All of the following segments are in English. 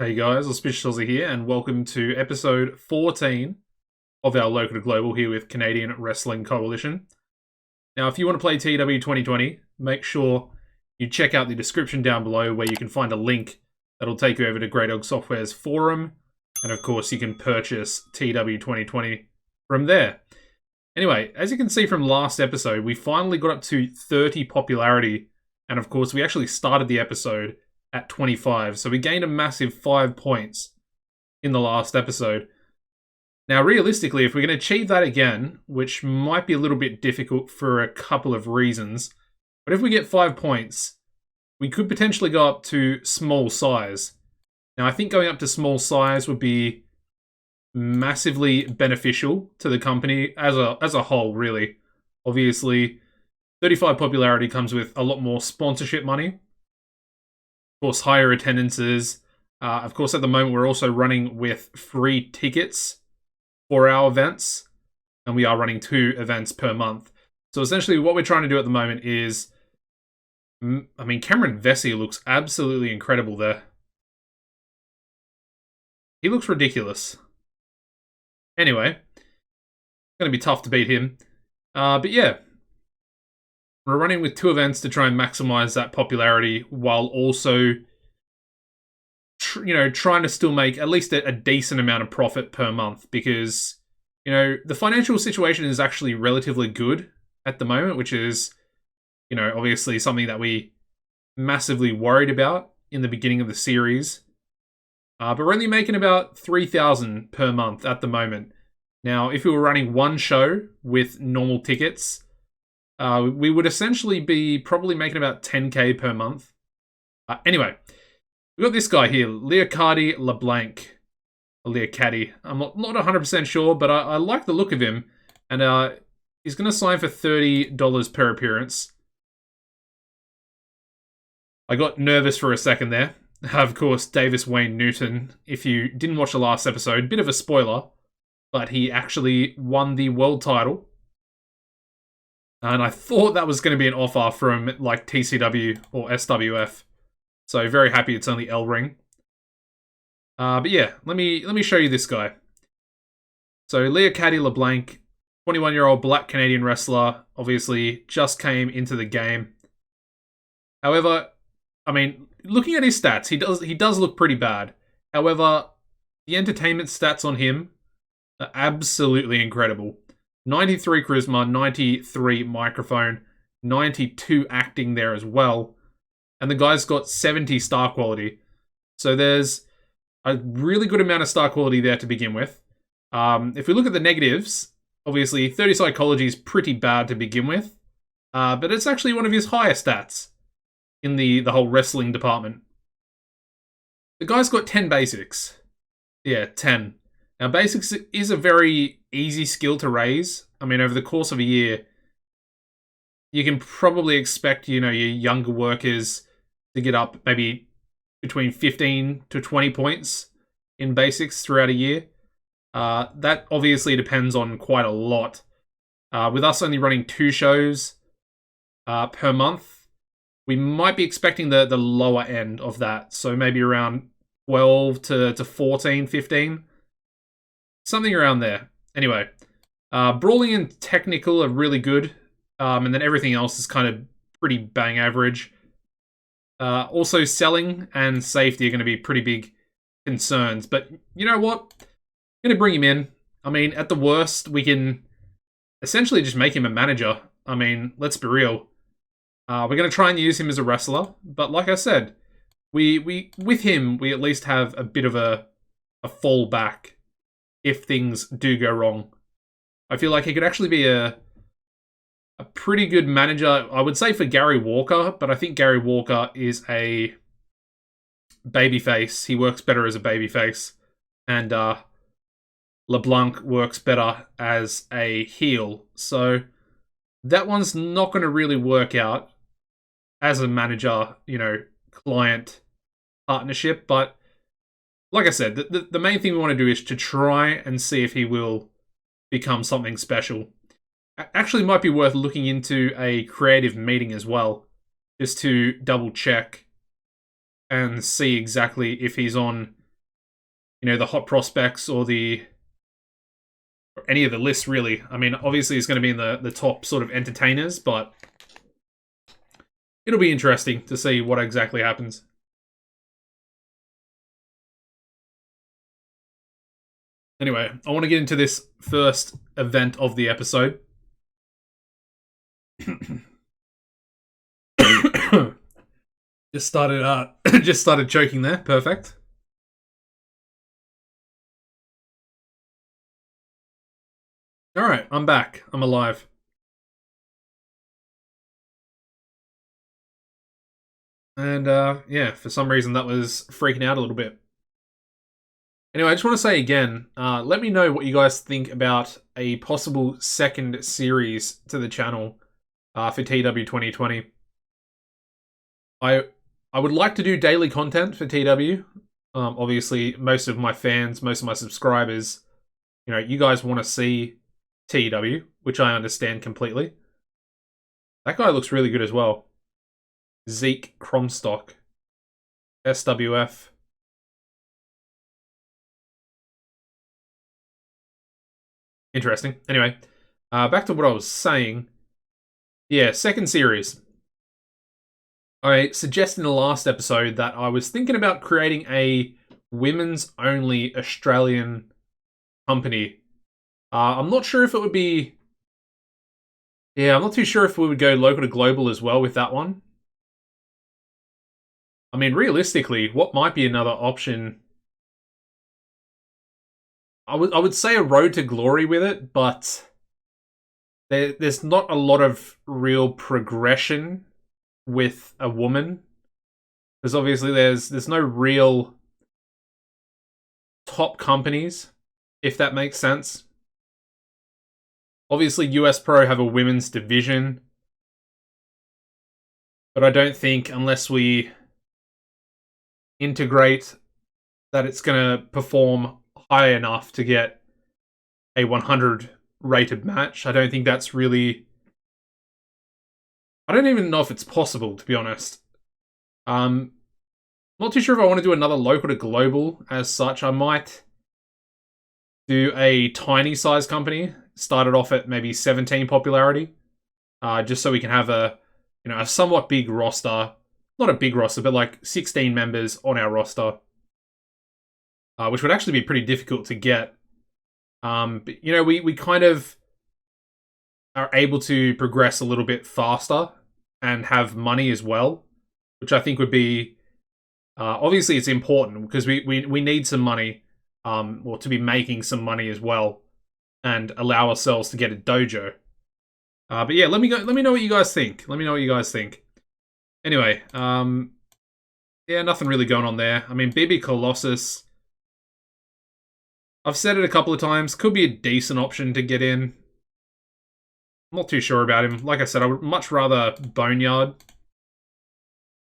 Hey guys, AuspiciousAussie here, and welcome to episode 14 of our Local to Global here with Canadian Wrestling Coalition. Now, if you want to play TEW 2020, make sure you check out the description down below where you can find a link that'll take you over to Grey Dog Software's forum, and of course you can purchase TEW 2020 from there. Anyway, as you can see from last episode, we finally got up to 30 popularity, and of course we actually started the episode at 25, so we gained a massive 5 points in the last episode. Now, realistically, if we're going to achieve that again, which might be a little bit difficult for a couple of reasons, but if we get 5 points, we could potentially go up to small size. Now, I think going up to small size would be massively beneficial to the company as a whole, really. Obviously, 35 popularity comes with a lot more sponsorship money. Of course, higher attendances. Of course, at the moment, we're also running with free tickets for our events, and we are running 2 events per month. So essentially, what we're trying to do at the moment is, I mean, Cameron Vesey looks absolutely incredible there. He looks ridiculous. Anyway, it's going to be tough to beat him. But yeah, we're running with 2 events to try and maximize that popularity while also, trying to still make at least a decent amount of profit per month because, the financial situation is actually relatively good at the moment, which is, obviously something that we massively worried about in the beginning of the series. But we're only making about 3,000 per month at the moment. Now, if we were running one show with normal tickets, we would essentially be probably making about 10k per month. Anyway, we've got this guy here, Caddy Leblanc. Caddy. I'm not 100% sure, but I like the look of him. And he's going to sign for $30 per appearance. I got nervous for a second there. Of course, Davis Wayne Newton, if you didn't watch the last episode, bit of a spoiler, but he actually won the world title. And I thought that was going to be an offer from like TCW or SWF. So very happy it's only L Ring. But yeah, let me show you this guy. So Caddy Leblanc, 21-year-old black Canadian wrestler, obviously just came into the game. However, I mean, looking at his stats, he does look pretty bad. However, the entertainment stats on him are absolutely incredible. 93 charisma, 93 microphone, 92 acting there as well. And the guy's got 70 star quality. So there's a really good amount of star quality there to begin with. If we look at the negatives, obviously 30 psychology is pretty bad to begin with. But it's actually one of his higher stats in the whole wrestling department. The guy's got 10 basics. Yeah, 10. Now, basics is a very easy skill to raise. I mean, over the course of a year, you can probably expect, your younger workers to get up maybe between 15 to 20 points in basics throughout a year. That obviously depends on quite a lot. With us only running 2 shows per month, we might be expecting the lower end of that. So maybe around 12 to 14, 15. Something around there. Anyway, brawling and technical are really good. And then everything else is kind of pretty bang average. Also, selling and safety are going to be pretty big concerns. But you know what? I'm going to bring him in. I mean, at the worst, we can essentially just make him a manager. I mean, let's be real. We're going to try and use him as a wrestler. But like I said, with him, we at least have a bit of a fallback if things do go wrong. I feel like he could actually be a pretty good manager, I would say, for Gary Walker, but I think Gary Walker is a babyface. He works better as a babyface, and LeBlanc works better as a heel. So that one's not going to really work out as a manager, client partnership, but like I said, the main thing we want to do is to try and see if he will become something special. Actually, might be worth looking into a creative meeting as well, just to double check and see exactly if he's on the hot prospects or any of the lists, really. I mean, obviously it's going to be in the top sort of entertainers, but it'll be interesting to see what exactly happens. Anyway, I want to get into this first event of the episode. just started choking there. Perfect. All right, I'm back. I'm alive. And yeah, for some reason that was freaking out a little bit. Anyway, I just want to say again, let me know what you guys think about a possible second series to the channel for TEW 2020. I would like to do daily content for TEW. Obviously, most of my fans, most of my subscribers, you guys want to see TEW, which I understand completely. That guy looks really good as well. Zeke Cromstock. SWF. Interesting. Anyway, back to what I was saying. Yeah, second series. I suggested in the last episode that I was thinking about creating a women's only Australian company. I'm not sure if it would be... Yeah, I'm not too sure if we would go local to global as well with that one. I mean, realistically, what might be another option? I would say a road to glory with it, but there's not a lot of real progression with a woman. Because obviously there's no real top companies, if that makes sense. Obviously, US Pro have a women's division. But I don't think, unless we integrate, that it's going to perform high enough to get a 100 rated match. I don't think that's really... I don't even know if it's possible, to be honest. Not too sure if I want to do another local to global as such. I might do a tiny size company, started off at maybe 17 popularity, just so we can have a somewhat big roster. Not a big roster, but like 16 members on our roster, which would actually be pretty difficult to get. But, we kind of are able to progress a little bit faster and have money as well, which I think would be... obviously, it's important because we need some money, or to be making some money as well, and allow ourselves to get a dojo. But yeah, let me know what you guys think. Let me know what you guys think. Anyway, yeah, nothing really going on there. I mean, BB Colossus, I've said it a couple of times, could be a decent option to get in. I'm not too sure about him. Like I said, I would much rather Boneyard,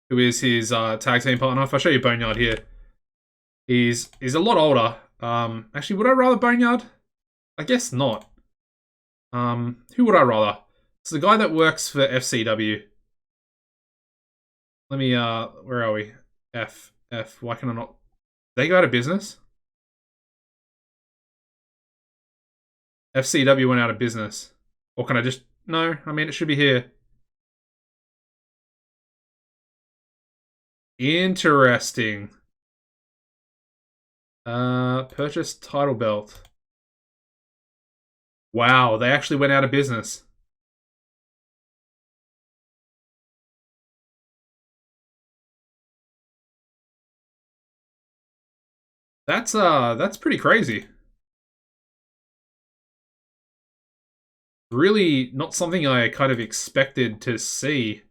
who is his tag team partner. If I show you Boneyard here, he's a lot older. Actually, would I rather Boneyard? I guess not. Who would I rather? It's the guy that works for FCW. Let me, where are we? F. Why can I not? They go out of business? FCW went out of business. Or can I just... No, I mean, it should be here. Interesting. Purchase title belt. Wow, they actually went out of business. That's pretty crazy. Really not something I kind of expected to see.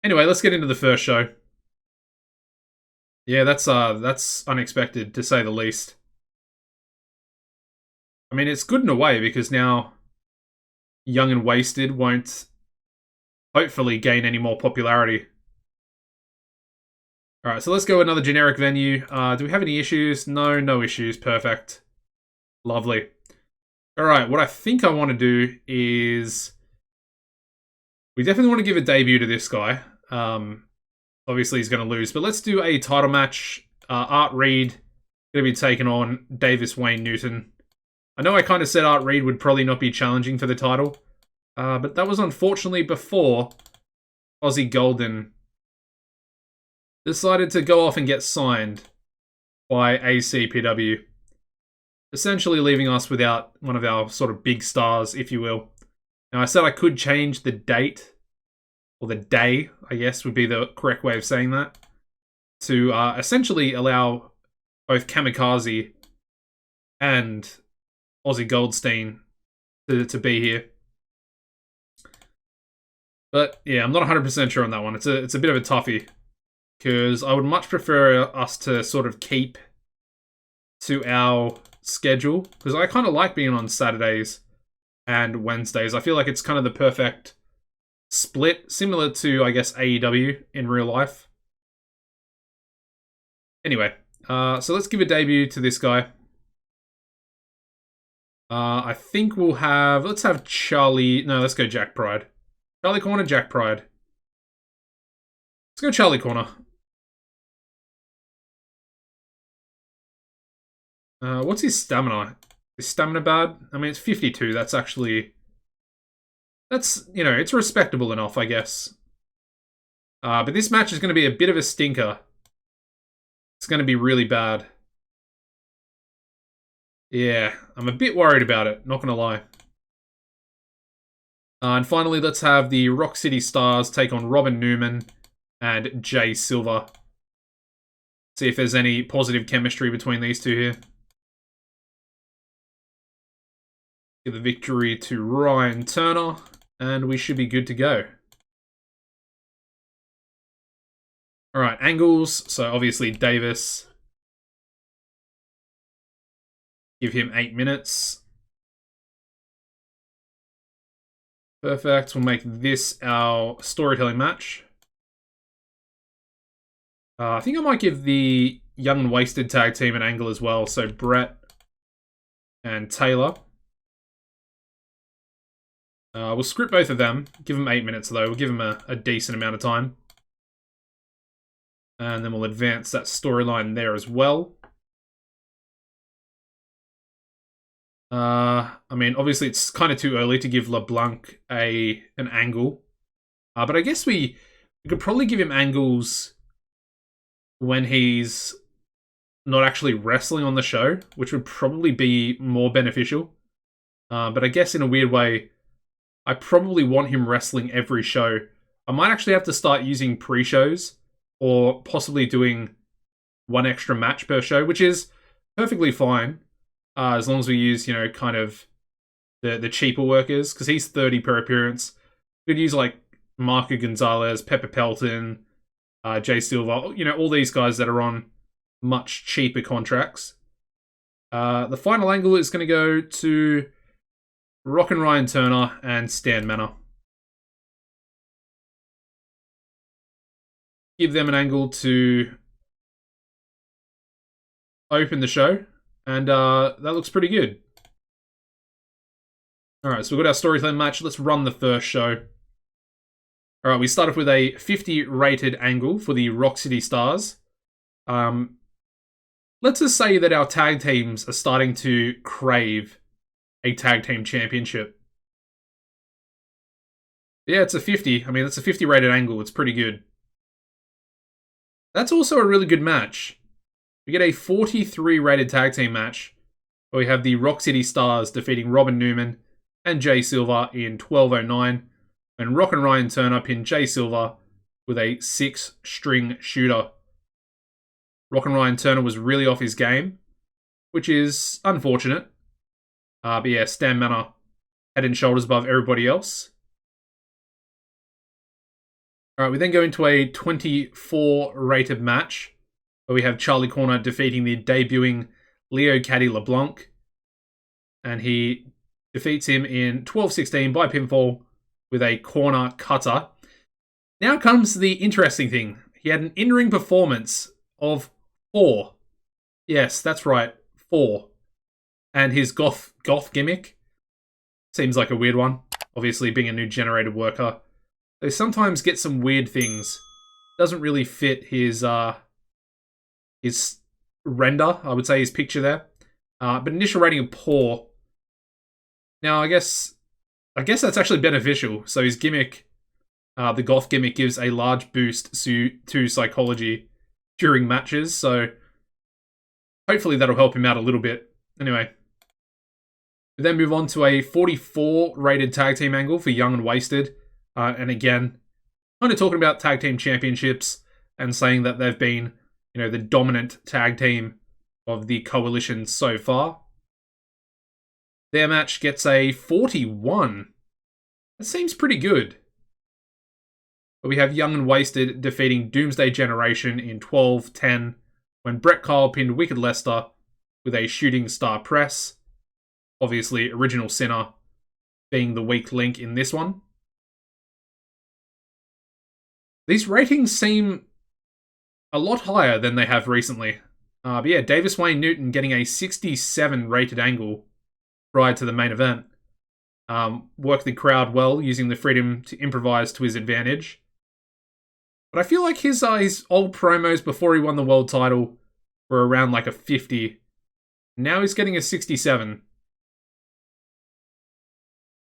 Anyway, let's get into the first show. Yeah, that's unexpected, to say the least. I mean, it's good in a way, because now Young and Wasted won't hopefully gain any more popularity. Alright, so let's go another generic venue. Do we have any issues? No issues. Perfect. Lovely. Alright, what I think I want to do is... We definitely want to give a debut to this guy. Obviously, he's going to lose, but let's do a title match Art Reed going to be taking on Davis Wayne Newton. I know I kind of said Art Reed would probably not be challenging for the title, but that was unfortunately before Ozzy Goldstein decided to go off and get signed by ACPW, essentially leaving us without one of our sort of big stars, if you will. Now, I said I could change the date, or the day, I guess would be the correct way of saying that, to essentially allow both Kamikaze and Ozzy Goldstein to be here. But yeah, I'm not 100% sure on that one. It's a bit of a toughie, because I would much prefer us to sort of keep to our schedule, because I kind of like being on Saturdays and Wednesdays. I feel like it's kind of the perfect split, similar to, I guess, AEW in real life. Anyway, so let's give a debut to this guy. I think we'll have... Let's have Charlie... No, let's go Jack Pride. Charlie Corner, Jack Pride. Let's go Charlie Corner. What's his stamina? Is stamina bad? I mean, it's 52. That's actually... That's, you know, it's respectable enough, I guess. But this match is going to be a bit of a stinker. It's going to be really bad. Yeah, I'm a bit worried about it, not going to lie. And finally, let's have the Rock City Stars take on Robin Newman and Jay Silva. See if there's any positive chemistry between these two here. Give the victory to Ryan Turner, and we should be good to go. Alright, angles. So obviously Davis. Give him 8 minutes. Perfect. We'll make this our storytelling match. I think I might give the Young and Wasted tag team an angle as well. So Brett and Taylor. We'll script both of them. Give them 8 minutes though. We'll give them a decent amount of time. And then we'll advance that storyline there as well. I mean, obviously it's kind of too early to give LeBlanc an angle. But I guess we could probably give him angles when he's not actually wrestling on the show, which would probably be more beneficial. But I guess in a weird way, I probably want him wrestling every show. I might actually have to start using pre-shows, or possibly doing one extra match per show, which is perfectly fine. As long as we use, you know, kind of the cheaper workers, because he's 30 per appearance. We could use like Marco Gonzalez, Pepper Pelton, Jay Silva, you know, all these guys that are on much cheaper contracts. The final angle is going to go to Rock and Ryan Turner and Stan Manor. Give them an angle to open the show. And that looks pretty good. Alright, so we've got our storytelling match. Let's run the first show. Alright, we start off with a 50 rated angle for the Rock City Stars. Let's just say that our tag teams are starting to crave a tag team championship. Yeah, it's a 50. I mean, that's a 50 rated angle. It's pretty good. That's also a really good match. We get a 43 rated tag team match where we have the Rock City Stars defeating Robin Newman and Jay Silva in 12:09, and Rock and Ryan Turner pin Jay Silva with a 6-string shooter. Rock and Ryan Turner was really off his game, which is unfortunate. But yeah, Stan Manor head and shoulders above everybody else. Alright, we then go into a 24 rated match where we have Charlie Corner defeating the debuting Leo Caddy LeBlanc. And he defeats him in 12:16 by pinfall with a corner cutter. Now comes the interesting thing. He had an in-ring performance of 4. Yes, that's right, 4. And his goth gimmick seems like a weird one. Obviously, being a new generated worker, they sometimes get some weird things. Doesn't really fit his render, I would say, his picture there. But initial rating of poor. Now, I guess that's actually beneficial. So his gimmick, the goth gimmick, gives a large boost to psychology during matches. So hopefully that'll help him out a little bit. Anyway, we then move on to a 44 rated tag team angle for Young and Wasted. And again, kind of talking about tag team championships and saying that they've been, the dominant tag team of the coalition so far. Their match gets a 41. That seems pretty good. But we have Young and Wasted defeating Doomsday Generation in 12-10 when Brett Kyle pinned Wicked Lester with a shooting star press. Obviously, Original Sinner being the weak link in this one. These ratings seem a lot higher than they have recently. But yeah, Davis Wayne Newton getting a 67 rated angle prior to the main event. Worked the crowd well, using the freedom to improvise to his advantage. But I feel like his old promos before he won the world title were around like a 50. Now he's getting a 67.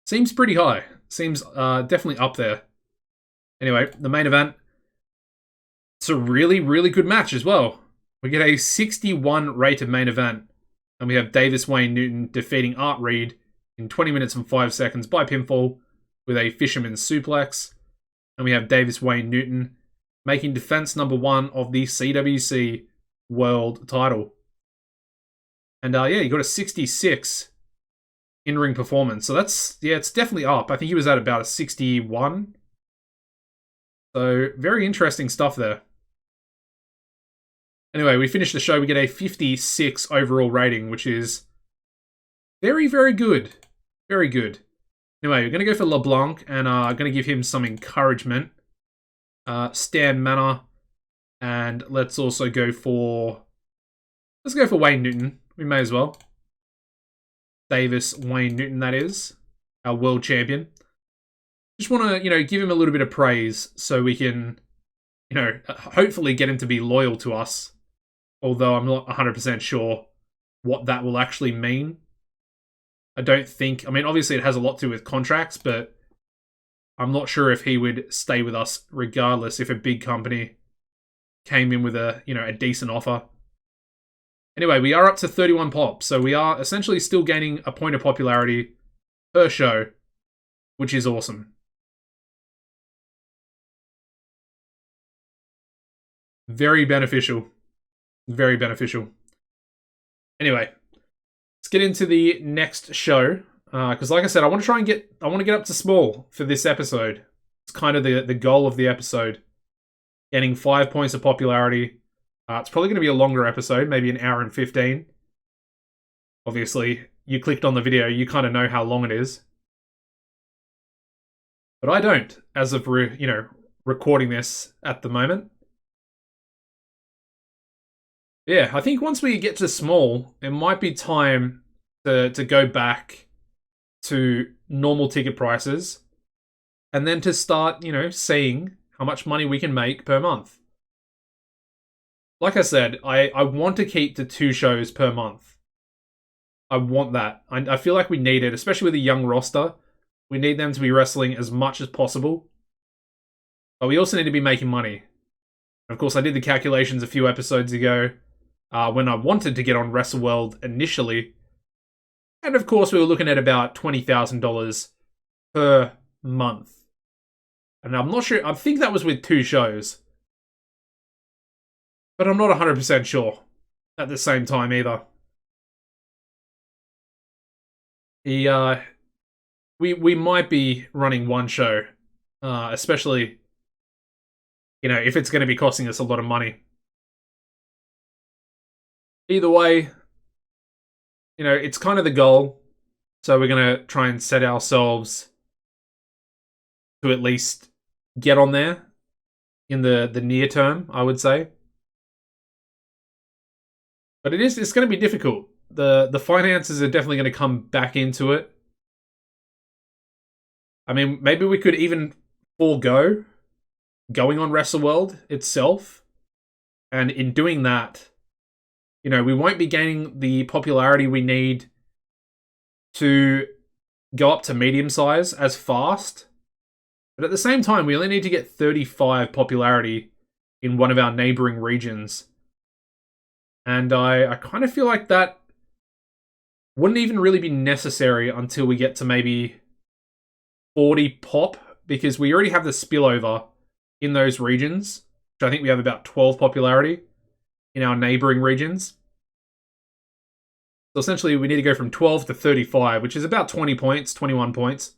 Seems pretty high. Seems definitely up there. Anyway, the main event. It's a really, really good match as well. We get a 61 rated main event. And we have Davis Wayne Newton defeating Art Reed in 20 minutes and 5 seconds by pinfall with a fisherman's suplex. And we have Davis Wayne Newton making defense number 1 of the CWC World title. And yeah, he got a 66 in-ring performance. So that's, it's definitely up. I think he was at about a 61. So very interesting stuff there. Anyway, we finish the show. We get a 56 overall rating, which is very, very good. Very good. Anyway, we're going to go for LeBlanc, and I'm going to give him some encouragement. Stan Manor, and let's also go for... Let's go for Wayne Newton. We may as well. Davis Wayne Newton, that is. Our world champion. Just want to, give him a little bit of praise so we can, hopefully get him to be loyal to us. Although I'm not 100% sure what that will actually mean. I don't think... obviously it has a lot to do with contracts, but I'm not sure if he would stay with us regardless if a big company came in with a decent offer. Anyway, we are up to 31 pops, so we are essentially still gaining a point of popularity per show, which is awesome. Very beneficial. Very beneficial. Anyway, let's get into the next show. Because like I said, I want to get up to small for this episode. It's kind of the goal of the episode. Getting 5 points of popularity. It's probably going to be a longer episode, maybe an hour and 15. Obviously, you clicked on the video, you kind of know how long it is. But I don't, as of recording this at the moment. Yeah, I think once we get to small, it might be time to go back to normal ticket prices and then to start, seeing how much money we can make per month. Like I said, I want to keep to 2 shows per month. I want that. I feel like we need it, especially with a young roster. We need them to be wrestling as much as possible. But we also need to be making money. Of course, I did the calculations a few episodes ago. When I wanted to get on WrestleWorld initially. And of course, we were looking at about $20,000 per month. And I'm not sure, I think that was with 2 shows. But I'm not 100% sure at the same time either. We might be running 1 show. Especially, if it's going to be costing us a lot of money. Either way, it's kind of the goal. So we're going to try and set ourselves to at least get on there in the near term, I would say. But it's going to be difficult. The finances are definitely going to come back into it. Maybe we could even forego going on WrestleWorld itself. And in doing that, You know, we won't be gaining the popularity we need to go up to medium size as fast. But at the same time, we only need to get 35 popularity in one of our neighboring regions. And I kind of feel like that wouldn't even really be necessary until we get to maybe 40 pop, because we already have the spillover in those regions, which I think we have about 12 popularity in our neighboring regions. So essentially, we need to go from 12 to 35, which is about 20 points, 21 points.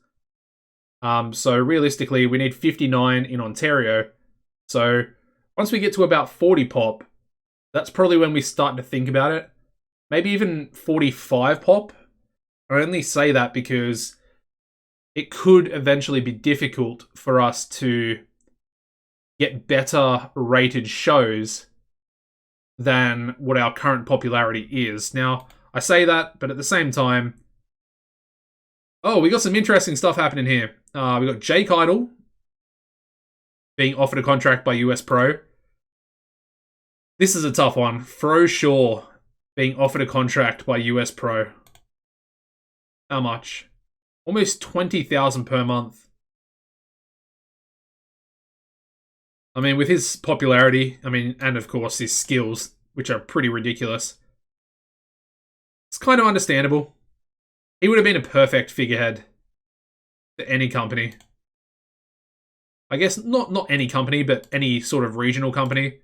So realistically, we need 59 in Ontario. So once we get to about 40 pop, that's probably when we start to think about it. Maybe even 45 pop. I only say that because it could eventually be difficult for us to get better rated shows than what our current popularity is. Now, I say that, but at the same time, oh, we got some interesting stuff happening here. We got Jake Idle being offered a contract by US Pro. This is a tough one. Fro Shaw being offered a contract by US Pro. How much? Almost 20,000 per month. I mean, with his popularity, and of course his skills, which are pretty ridiculous, it's kind of understandable. He would have been a perfect figurehead to any company. I guess not any company, but any sort of regional company.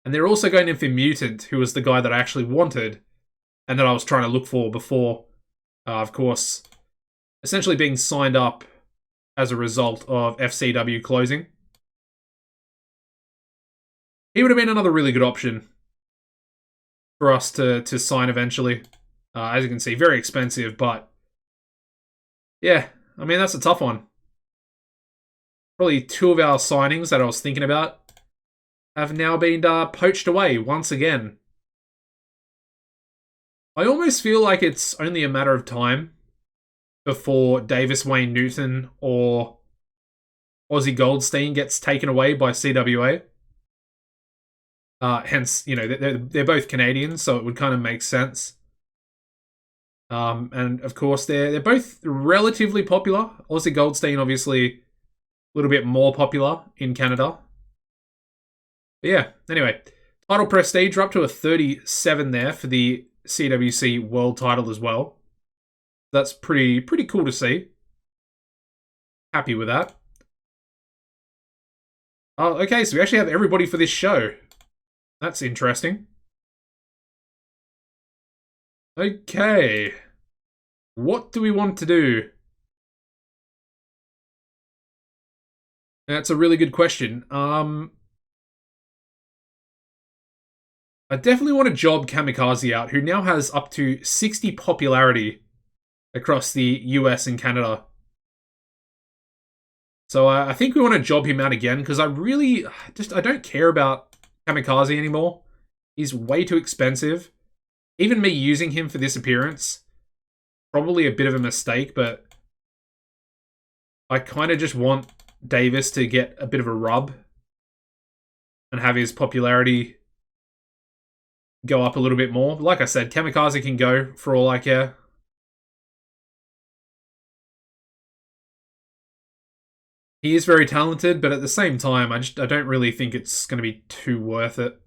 And they're also going in for Mutant, who was the guy that I actually wanted and that I was trying to look for before, of course, essentially being signed up as a result of FCW closing. He would have been another really good option for us to sign eventually. As you can see, very expensive, but yeah, I mean, that's a tough one. Probably two of our signings that I was thinking about have now been poached away once again. I almost feel like it's only a matter of time before Davis Wayne Newton or Ozzy Goldstein gets taken away by CWA. Hence, you know, they're both Canadians, so it would kind of make sense. And of course, they're both relatively popular. Ozzy Goldstein, obviously, a little bit more popular in Canada. But yeah, anyway, title prestige, we're up to a 37 there for the CWC World title as well. That's pretty cool to see. Happy with that. Oh, okay, so we actually have everybody for this show. That's interesting. Okay. What do we want to do? That's a really good question. I definitely want to job Kamikaze out, who now has up to 60 popularity across the US and Canada. So I think we want to job him out again, because I don't care about Kamikaze anymore. He's way too expensive. Even me using him for this appearance, probably a bit of a mistake, but I kind of just want Davis to get a bit of a rub and have his popularity go up a little bit more. Like I said, Kamikaze can go for all I care. He is very talented, but at the same time, I don't really think it's going to be too worth it.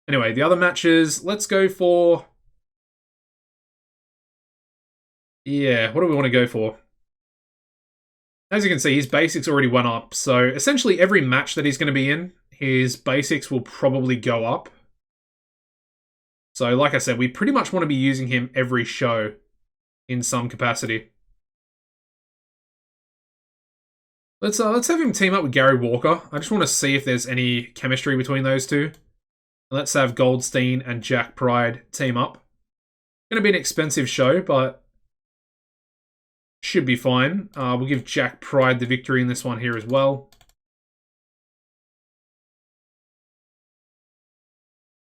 Anyway, the other matches, let's go for... Yeah, what do we want to go for? As you can see, his basics already went up, so essentially every match that he's going to be in, his basics will probably go up. So, like I said, we pretty much want to be using him every show in some capacity. Let's have him team up with Gary Walker. I just want to see if there's any chemistry between those two. Let's have Goldstein and Jack Pride team up. Going to be an expensive show, but should be fine. We'll give Jack Pride the victory in this one here as well.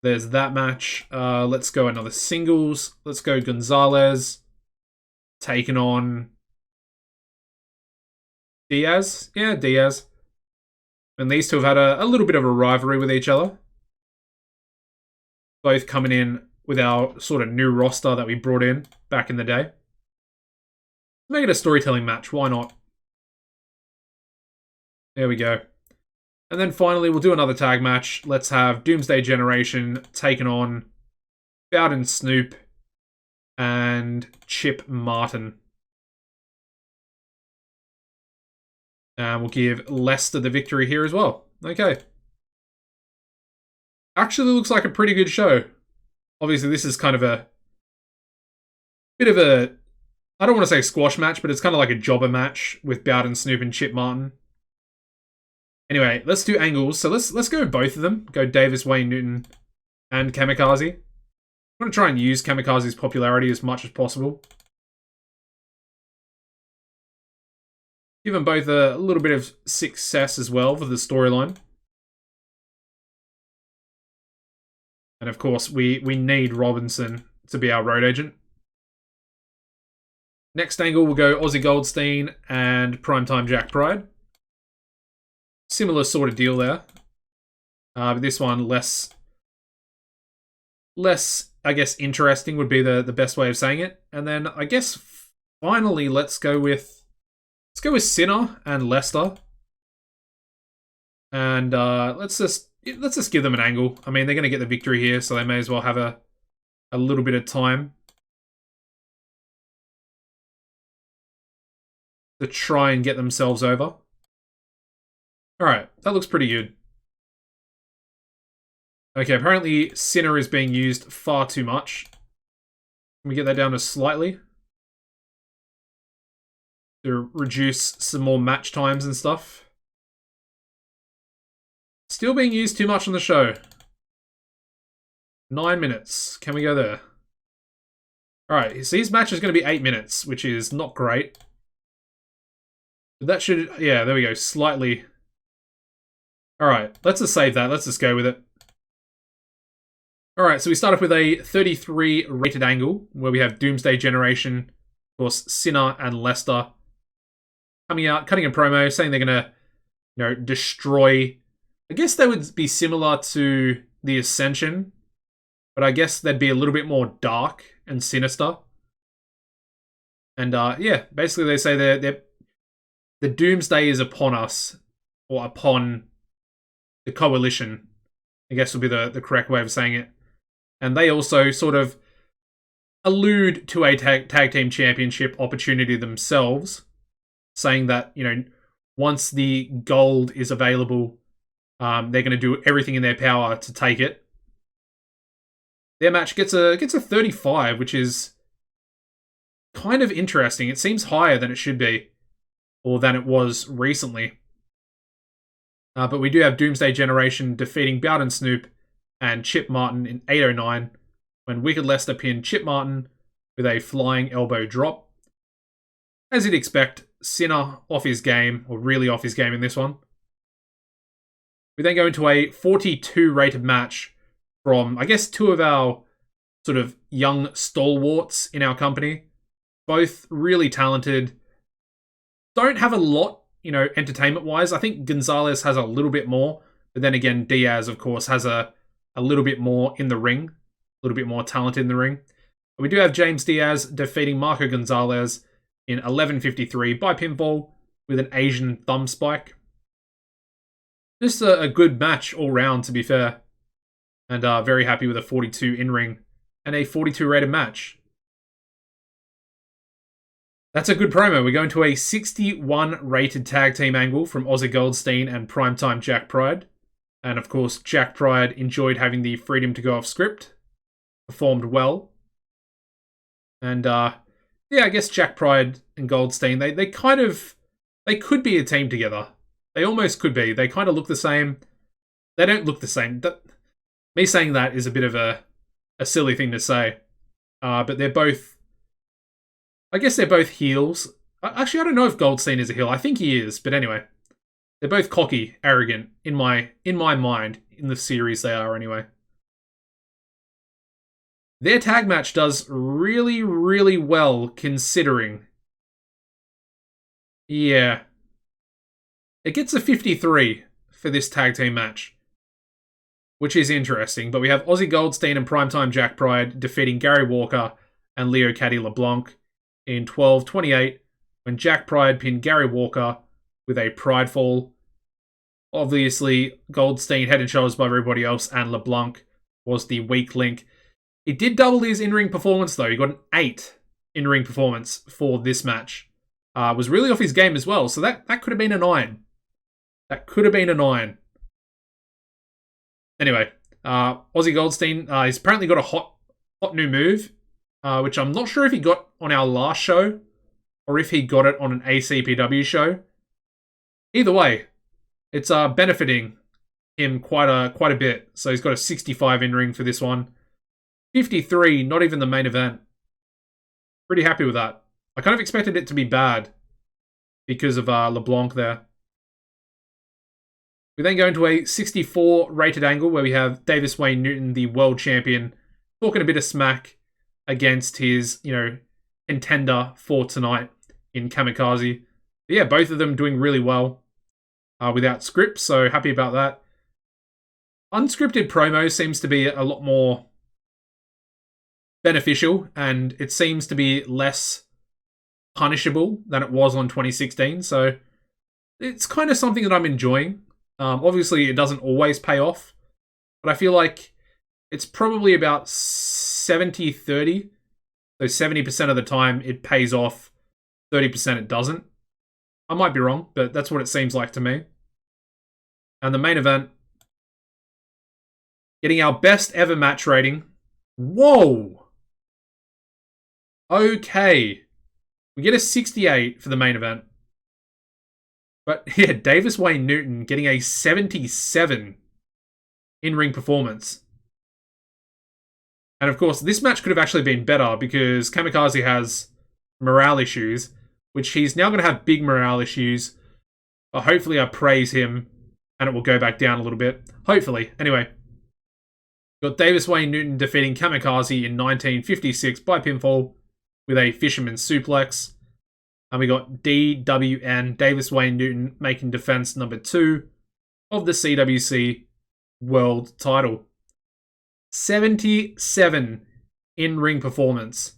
There's that match. Let's go another singles. Let's go Gonzalez taking on Diaz. Yeah, Diaz. And these two have had a little bit of a rivalry with each other. Both coming in with our sort of new roster that we brought in back in the day. Make it a storytelling match, why not? There we go. And then finally, we'll do another tag match. Let's have Doomsday Generation taking on Bowden Snoop and Chip Martin. And we'll give Lester the victory here as well. Okay. Actually looks like a pretty good show. Obviously, this is kind of a bit of a, I don't want to say squash match, but it's kind of like a jobber match with Bowden Snoop and Chip Martin. Anyway, let's do angles. So let's go both of them. Go Davis, Wayne Newton, and Kamikaze. I'm going to try and use Kamikaze's popularity as much as possible. Give them both a little bit of success as well for the storyline. And of course, we need Robinson to be our road agent. Next angle, we'll go Ozzy Goldstein and Primetime Jack Pride. Similar sort of deal there. But this one less, I guess, interesting would be the best way of saying it. And then I guess finally let's go with Sinner and Lester. And let's just give them an angle. I mean, they're going to get the victory here, so they may as well have a little bit of time to try and get themselves over. Alright, that looks pretty good. Okay, apparently Sinner is being used far too much. Can we get that down to slightly? To reduce some more match times and stuff. Still being used too much on the show. 9 minutes. Can we go there? Alright, so his match is going to be 8 minutes, which is not great. But that should... yeah, there we go. Slightly... Alright, let's just save that. Let's just go with it. Alright, so we start off with a 33 rated angle, where we have Doomsday Generation, of course, Sinner and Lester coming out, cutting a promo, saying they're going to, destroy... I guess they would be similar to the Ascension, but I guess they'd be a little bit more dark and sinister. And, yeah, basically they say the Doomsday is upon us, or upon... the coalition, I guess would be the correct way of saying it. And they also sort of allude to a tag team championship opportunity themselves, saying that, once the gold is available, they're going to do everything in their power to take it. Their match gets a 35, which is kind of interesting. It seems higher than it should be, or than it was recently. But we do have Doomsday Generation defeating Bowden Snoop and Chip Martin in 8:09 when Wicked Lester pinned Chip Martin with a flying elbow drop. As you'd expect, Sinner off his game, or really off his game in this one. We then go into a 42 rated match from, I guess, two of our sort of young stalwarts in our company. Both really talented. Don't have a lot, entertainment-wise. I think Gonzalez has a little bit more. But then again, Diaz, of course, has a little bit more in the ring. A little bit more talent in the ring. But we do have James Diaz defeating Marco Gonzalez in 11:53 by pinfall with an Asian thumb spike. Just a good match all round, to be fair. And very happy with a 42 in-ring and a 42 rated match. That's a good promo. We go into a 61 rated tag team angle from Ozzy Goldstein and Primetime Jack Pride. And of course, Jack Pride enjoyed having the freedom to go off script. Performed well. And yeah, I guess Jack Pride and Goldstein, they could be a team together. They almost could be. They kind of look the same. They don't look the same. Me saying that is a bit of a silly thing to say. But they're both... I guess they're both heels. Actually, I don't know if Goldstein is a heel. I think he is, but anyway. They're both cocky, arrogant, in my mind. In the series they are, anyway. Their tag match does really, really well, considering. Yeah. It gets a 53 for this tag team match. which is interesting. But we have Ozzy Goldstein and Primetime Jack Pride defeating Gary Walker and Leo Caddy LeBlanc in 12-28 when Jack Pride pinned Gary Walker with a Pride fall. Obviously, Goldstein head and shoulders above everybody else, and LeBlanc was the weak link. He did double his in-ring performance, though. He got an 8 in-ring performance for this match. Was really off his game as well, so that could have been a 9. That could have been a 9. Anyway, Ozzy Goldstein, he's apparently got a hot new move, which I'm not sure if he got on our last show or if he got it on an ACPW show. Either way, it's benefiting him quite a bit. So he's got a 65 in-ring for this one. 53, not even the main event. Pretty happy with that. I kind of expected it to be bad because of LeBlanc there. We then go into a 64 rated angle where we have Davis Wayne Newton, the world champion, talking a bit of smack against his, contender for tonight in Kamikaze. But yeah, both of them doing really well without scripts, so happy about that. Unscripted promo seems to be a lot more beneficial, and it seems to be less punishable than it was on 2016, so it's kind of something that I'm enjoying. Obviously, it doesn't always pay off, but I feel like it's probably about 70-30. So 70% of the time it pays off, 30% it doesn't. I might be wrong, but that's what it seems like to me. And the main event, getting our best ever match rating. Whoa! Okay. We get a 68 for the main event. But yeah, Davis Wayne Newton getting a 77 in-ring performance. And of course, this match could have actually been better because Kamikaze has morale issues, which he's now going to have big morale issues. But hopefully I praise him and it will go back down a little bit. Hopefully. Anyway, got Davis Wayne Newton defeating Kamikaze in 1956 by pinfall with a fisherman suplex. And we got DWN, Davis Wayne Newton, making defense number 2 of the CWC World title. 77 in-ring performance.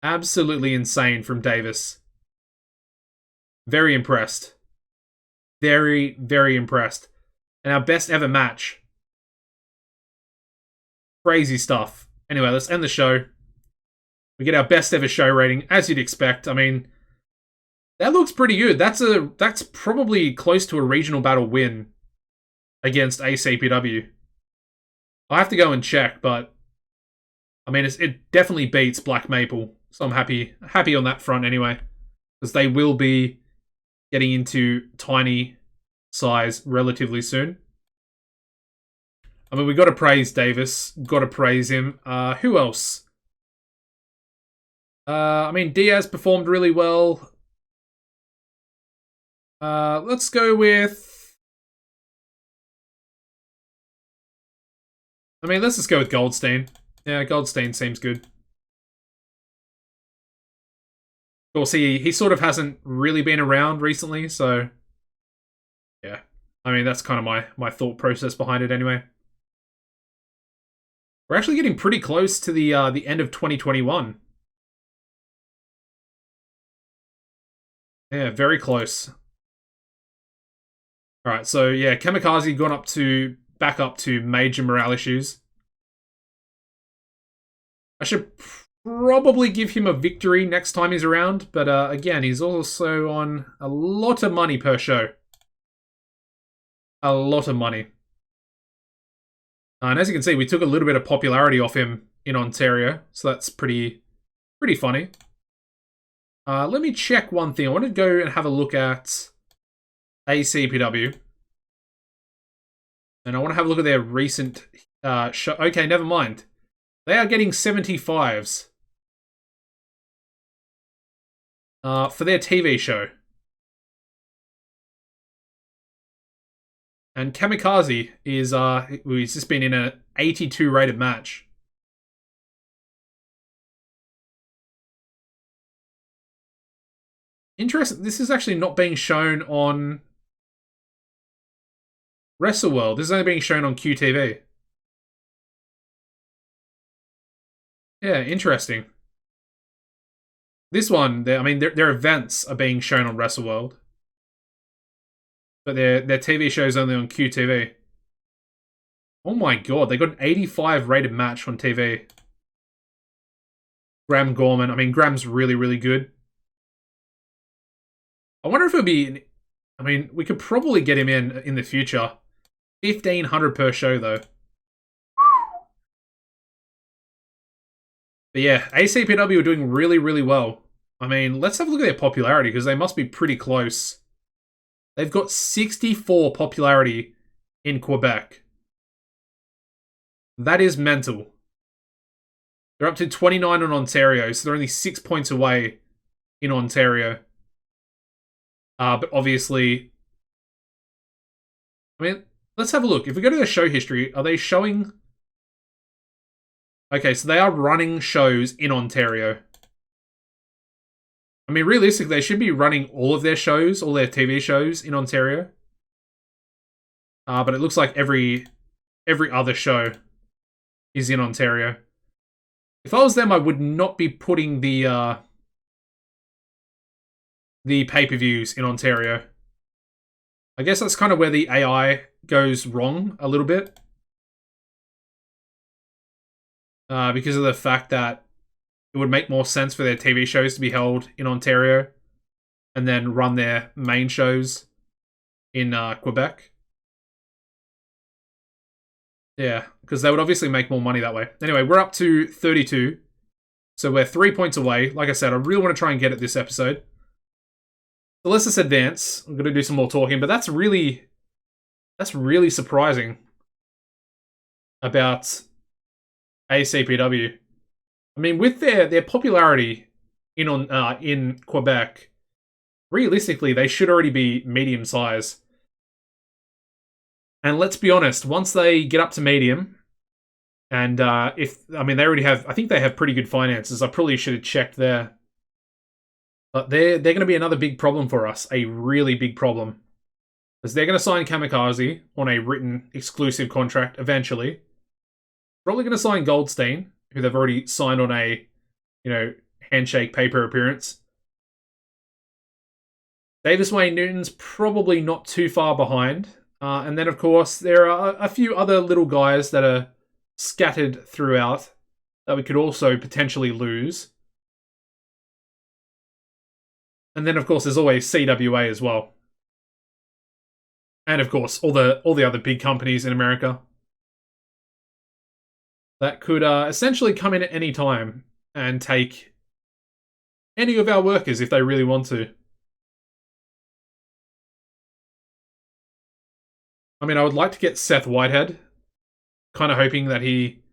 Absolutely insane from Davis. Very impressed. Very, very impressed. And our best ever match. Crazy stuff. Anyway, let's end the show. We get our best ever show rating, as you'd expect. I mean, that looks pretty good. That's probably close to a regional battle win against ACPW. I'll have to go and check, but I mean, it definitely beats Black Maple. So I'm happy on that front anyway, because they will be getting into tiny size relatively soon. I mean, we got to praise Davis. Got to praise him. Who else? I mean, Diaz performed really well. Let's go with... I mean, let's just go with Goldstein. Yeah, Goldstein seems good. Of course, he sort of hasn't really been around recently, so... Yeah. I mean, that's kind of my thought process behind it anyway. We're actually getting pretty close to the end of 2021. Yeah, very close. Alright, so yeah, Kamikaze gone back up to major morale issues. I should probably give him a victory next time he's around, but again, he's also on a lot of money per show. A lot of money. And as you can see, we took a little bit of popularity off him in Ontario, so that's pretty funny. Let me check one thing. I want to go and have a look at ACPW. And I want to have a look at their recent show. Okay, never mind. They are getting 75s for their TV show. And Kamikaze is he's just been in an 82 rated match. Interesting. This is actually not being shown on WrestleWorld. This is only being shown on QTV. Yeah, interesting. This one, their events are being shown on WrestleWorld, but their TV show's only on QTV. Oh my god, they got an 85 rated match on TV. Graham Gorman. I mean, Graham's really, really good. I wonder if it would be... I mean, we could probably get him in the future. 1,500 per show, though. But yeah, ACPW are doing really, really well. I mean, let's have a look at their popularity, because they must be pretty close. They've got 64 popularity in Quebec. That is mental. They're up to 29 in Ontario, so they're only 6 points away in Ontario. But obviously... I mean, let's have a look. If we go to their show history, are they showing... Okay, so they are running shows in Ontario. I mean, realistically, they should be running all of their shows, all their TV shows in Ontario. But it looks like every other show is in Ontario. If I was them, I would not be putting the pay-per-views in Ontario. I guess that's kind of where the AI goes wrong a little bit. Because of the fact that it would make more sense for their TV shows to be held in Ontario and then run their main shows in Quebec. Yeah, because they would obviously make more money that way. Anyway, we're up to 32. So we're 3 points away. Like I said, I really want to try and get it this episode. So let's just advance. I'm going to do some more talking, but that's really surprising about ACPW. I mean, with their popularity in Quebec, realistically, they should already be medium size. And let's be honest, once they get up to medium, and they already have, I think they have pretty good finances. I probably should have checked there. But they're going to be another big problem for us, a really big problem. Because they're going to sign Kamikaze on a written exclusive contract eventually. Probably going to sign Goldstein, who they've already signed on a, handshake paper appearance. Davis Wayne Newton's probably not too far behind. And then, of course, there are a few other little guys that are scattered throughout that we could also potentially lose. And then, of course, there's always CWA as well. And, of course, all the other big companies in America that could essentially come in at any time and take any of our workers if they really want to. I mean, I would like to get Seth Whitehead. Kind of hoping that he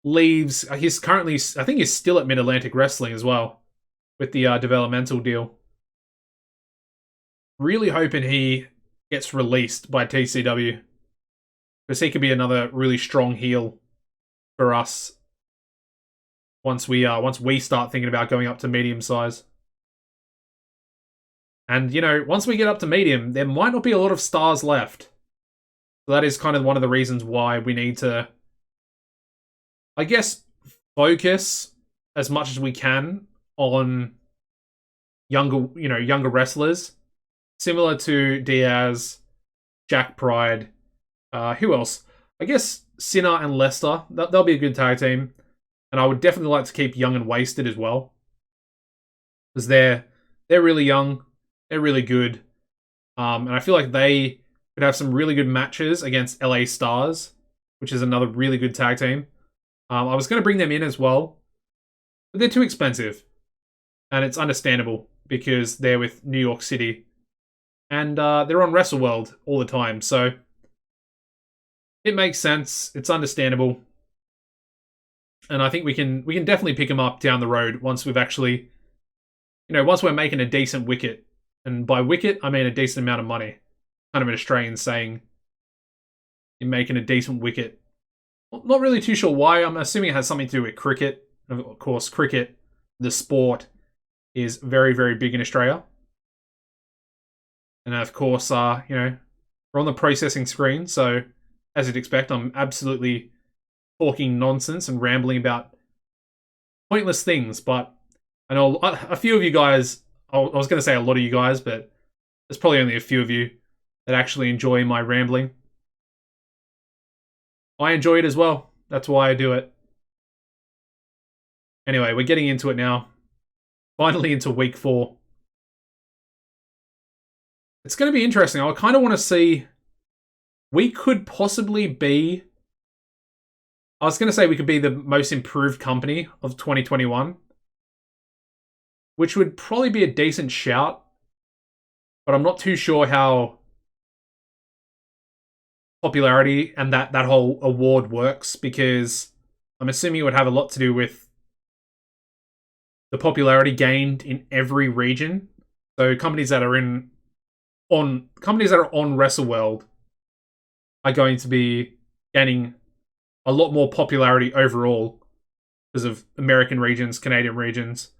leaves. He's currently, I think he's still at Mid-Atlantic Wrestling as well, with the developmental deal. Really hoping he gets released by TCW, because he could be another really strong heel for us once we start thinking about going up to medium size. And, once we get up to medium, there might not be a lot of stars left. So that is kind of one of the reasons why we need to, I guess, focus as much as we can on younger wrestlers. Similar to Diaz, Jack Pride, who else? I guess Sinner and Lester. They'll be a good tag team. And I would definitely like to keep Young and Wasted as well. Because they're really young. They're really good. And I feel like they could have some really good matches against LA Stars, which is another really good tag team. I was going to bring them in as well, but they're too expensive. And it's understandable because they're with New York City. And they're on WrestleWorld all the time, so it makes sense. It's understandable. And I think we can definitely pick them up down the road once we've actually, once we're making a decent wicket. And by wicket, I mean a decent amount of money. Kind of an Australian saying, you're making a decent wicket. Well, not really too sure why. I'm assuming it has something to do with cricket. Of course, cricket, the sport, is very, very big in Australia. And of course, We're on the processing screen, so as you'd expect, I'm absolutely talking nonsense and rambling about pointless things, but I know a few of you guys, I was going to say a lot of you guys, but there's probably only a few of you that actually enjoy my rambling. I enjoy it as well. That's why I do it. Anyway, we're getting into it now. Finally into week 4. It's going to be interesting. I kind of want to see... We could possibly be... I was going to say we could be the most improved company of 2021. Which would probably be a decent shout. But I'm not too sure how popularity and that whole award works, because I'm assuming it would have a lot to do with the popularity gained in every region. So companies that are on WrestleWorld are going to be gaining a lot more popularity overall because of American regions, Canadian regions.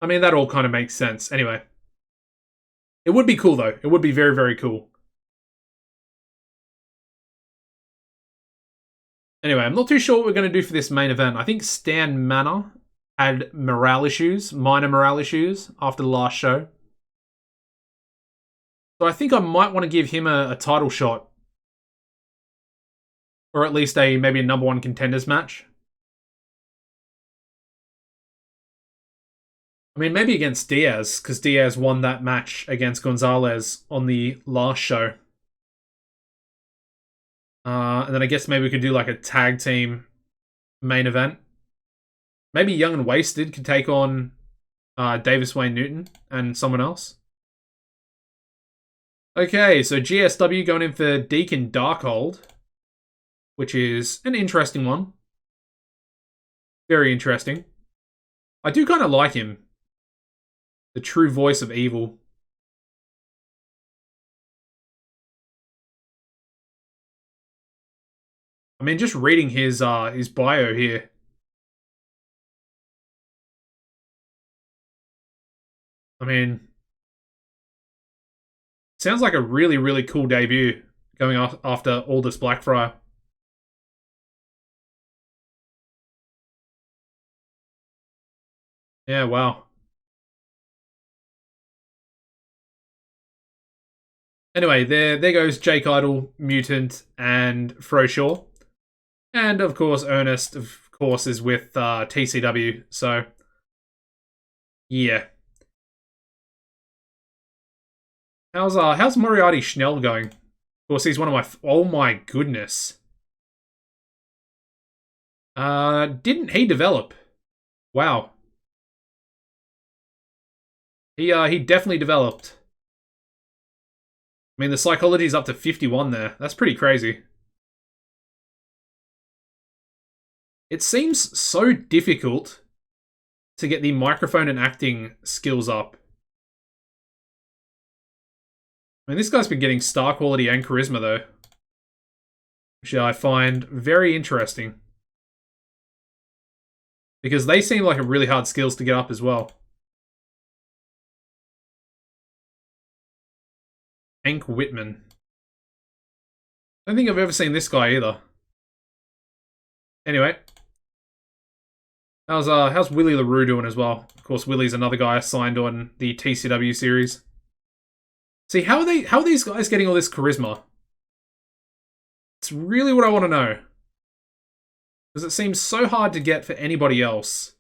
I mean, that all kind of makes sense. Anyway, it would be cool though. It would be very, very cool. Anyway, I'm not too sure what we're going to do for this main event. I think Stan Manor had minor morale issues after the last show. So I think I might want to give him a title shot. Or at least maybe a number 1 contenders match. I mean, maybe against Diaz, because Diaz won that match against Gonzalez on the last show. And then I guess maybe we could do like a tag team main event. Maybe Young and Wasted could take on Davis Wayne Newton and someone else. Okay, so GSW going in for Deacon Darkhold, which is an interesting one. Very interesting. I do kind of like him. The true voice of evil. I mean, just reading his bio here. I mean, sounds like a really, really cool debut going after Aldous Blackfriar. Yeah, wow. Anyway, there goes Jake Idol, Mutant, and Froshaw. And, of course, Ernest, of course, is with TCW, so... Yeah. How's Moriarty Schnell going? Of course, he's one of my... Oh my goodness. Didn't he develop? Wow. He definitely developed. I mean, the psychology's up to 51 there. That's pretty crazy. It seems so difficult to get the microphone and acting skills up. I mean, this guy's been getting star quality and charisma, though. Which I find very interesting. Because they seem like a really hard skills to get up as well. Hank Whitman. I don't think I've ever seen this guy either. Anyway. How's Willie LaRue doing as well? Of course, Willie's another guy signed on the TCW series. See, how are these guys getting all this charisma? It's really what I want to know. Because it seems so hard to get for anybody else.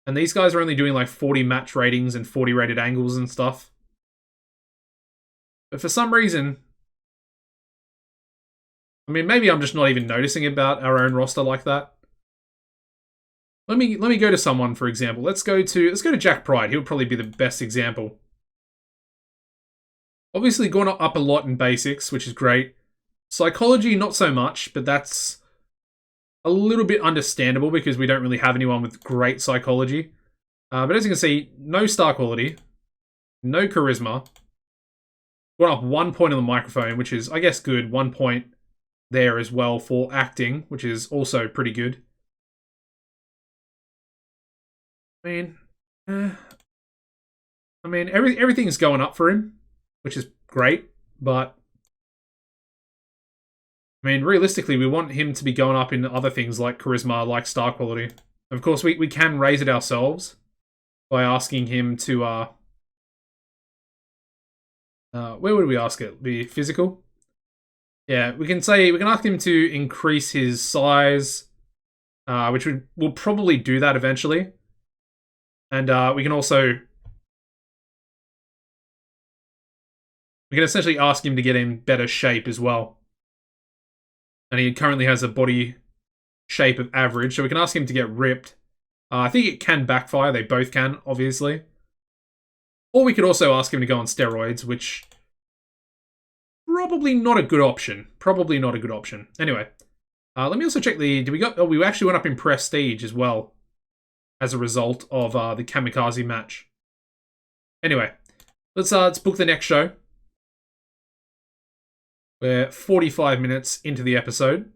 And these guys are only doing like 40 match ratings and 40 rated angles and stuff. But for some reason... I mean, maybe I'm just not even noticing about our own roster like that. Let me go to someone, for example. Let's go to Jack Pride. He would probably be the best example. Obviously gone up a lot in basics, which is great. Psychology, not so much, but that's a little bit understandable because we don't really have anyone with great psychology. But as you can see, no star quality, no charisma. Gone up 1 point on the microphone, which is, I guess, good. 1 point there as well for acting, which is also pretty good. I mean, everything's going up for him, which is great. but I mean, realistically, we want him to be going up in other things like charisma, like star quality. Of course, we can raise it ourselves by asking him to, where would we ask it? Be physical? Yeah, we can ask him to increase his size, which we'll probably do that eventually. And we can essentially ask him to get in better shape as well. And he currently has a body shape of average, so we can ask him to get ripped. I think it can backfire. They both can, obviously. Or we could also ask him to go on steroids, which probably not a good option. Probably not a good option. Anyway, let me also check we actually went up in prestige as well as a result of the Kamikaze match. Anyway, let's book the next show. We're 45 minutes into the episode.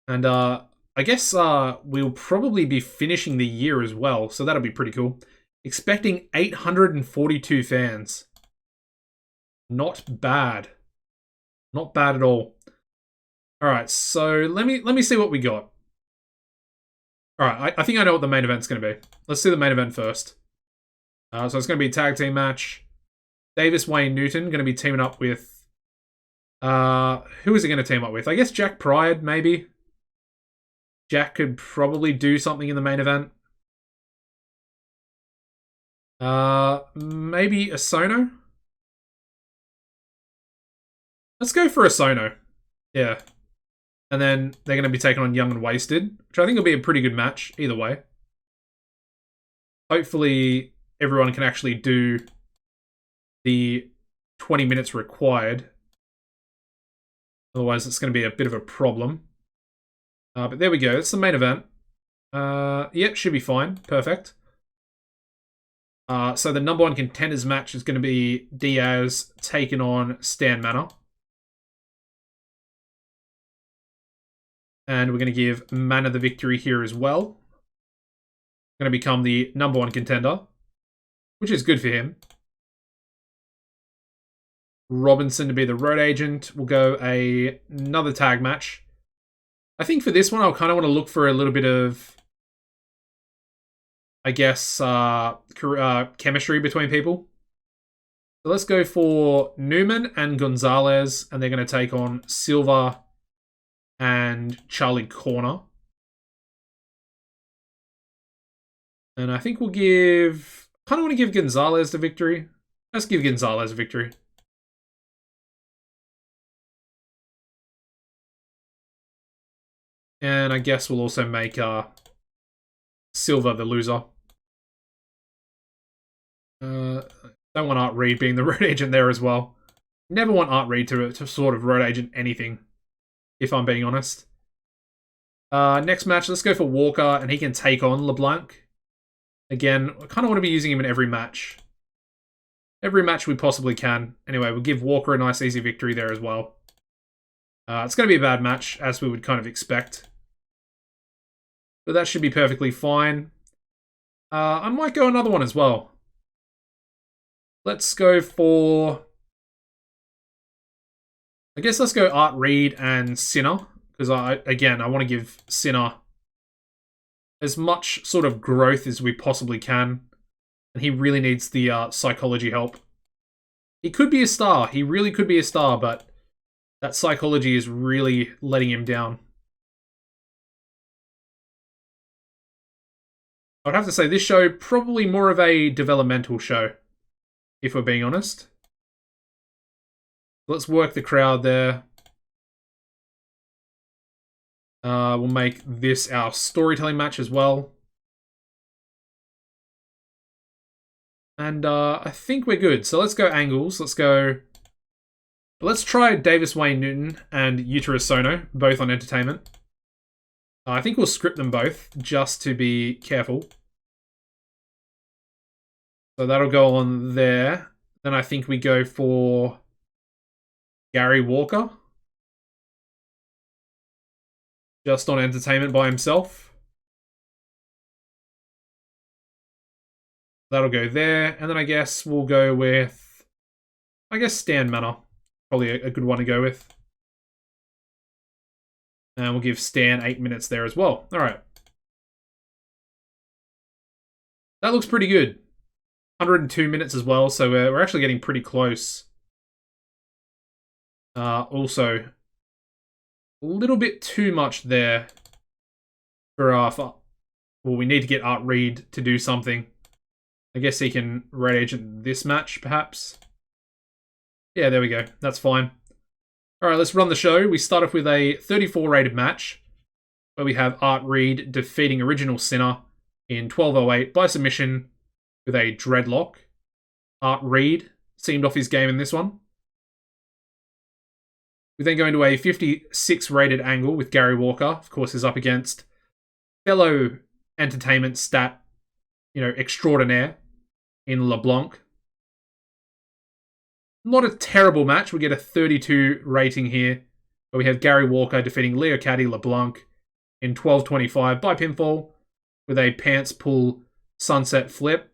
And I guess we'll probably be finishing the year as well, so that'll be pretty cool. Expecting 842 fans. Not bad. Not bad at all. Alright, so let me see what we got. Alright, I think I know what the main event's going to be. Let's do the main event first. So it's going to be a tag team match. Davis Wayne Newton going to be teaming up with... who is he going to team up with? I guess Jack Pride, maybe. Jack could probably do something in the main event. Maybe a Sono? Let's go for a Sono. Yeah. And then they're going to be taking on Young and Wasted, which I think will be a pretty good match, either way. Hopefully, everyone can actually do the 20 minutes required. Otherwise, it's going to be a bit of a problem. But there we go. It's the main event. Yep, should be fine. Perfect. So the number one contenders match is going to be Diaz taking on Stan Manor. And we're going to give Manor the victory here as well. Going to become the number one contender, which is good for him. Robinson to be the road agent. We'll go another tag match. I think for this one, I'll kind of want to look for a little bit of, I guess, chemistry between people. So let's go for Newman and Gonzalez, and they're going to take on Silva and Charlie Corner. And I think we'll give... I kind of want to give Gonzalez the victory. Let's give Gonzalez a victory. And I guess we'll also make Silva the loser. Don't want Art Reed being the road agent there as well. Never want Art Reed to sort of road agent anything, if I'm being honest. Next match, let's go for Walker, and he can take on LeBlanc. Again, I kind of want to be using him in every match. Every match we possibly can. Anyway, we'll give Walker a nice easy victory there as well. It's going to be a bad match, as we would kind of expect. But that should be perfectly fine. I might go another one as well. Let's go for... I guess let's go Art Reed and Sinner. Because, I want to give Sinner as much sort of growth as we possibly can. And he really needs the psychology help. He could be a star. He really could be a star, but that psychology is really letting him down. I'd have to say this show, probably more of a developmental show, if we're being honest. Let's work the crowd there. We'll make this our storytelling match as well. And I think we're good. So let's go angles. Let's try Davis Wayne Newton and Uterus Sono, both on entertainment. I think we'll script them both, just to be careful. So that'll go on there. Then I think we go for Gary Walker. Just on entertainment by himself. That'll go there. And then I guess we'll go with... I guess Stan Manor. Probably a good one to go with. And we'll give Stan 8 minutes there as well. All right. That looks pretty good. 102 minutes as well, so we're actually getting pretty close. Also, a little bit too much there for well, we need to get Art Reed to do something. I guess he can Red Agent this match, perhaps. Yeah, there we go. That's fine. All right, let's run the show. We start off with a 34 rated match where we have Art Reed defeating Original Sinner in 12:08 by submission with a dreadlock. Art Reed seemed off his game in this one. We then go into a 56 rated angle with Gary Walker. Of course, he's up against fellow entertainment stat, extraordinaire in LeBlanc. Not a terrible match. We get a 32 rating here, where we have Gary Walker defeating Caddy Leblanc in 12:25 by pinfall with a pants pull sunset flip.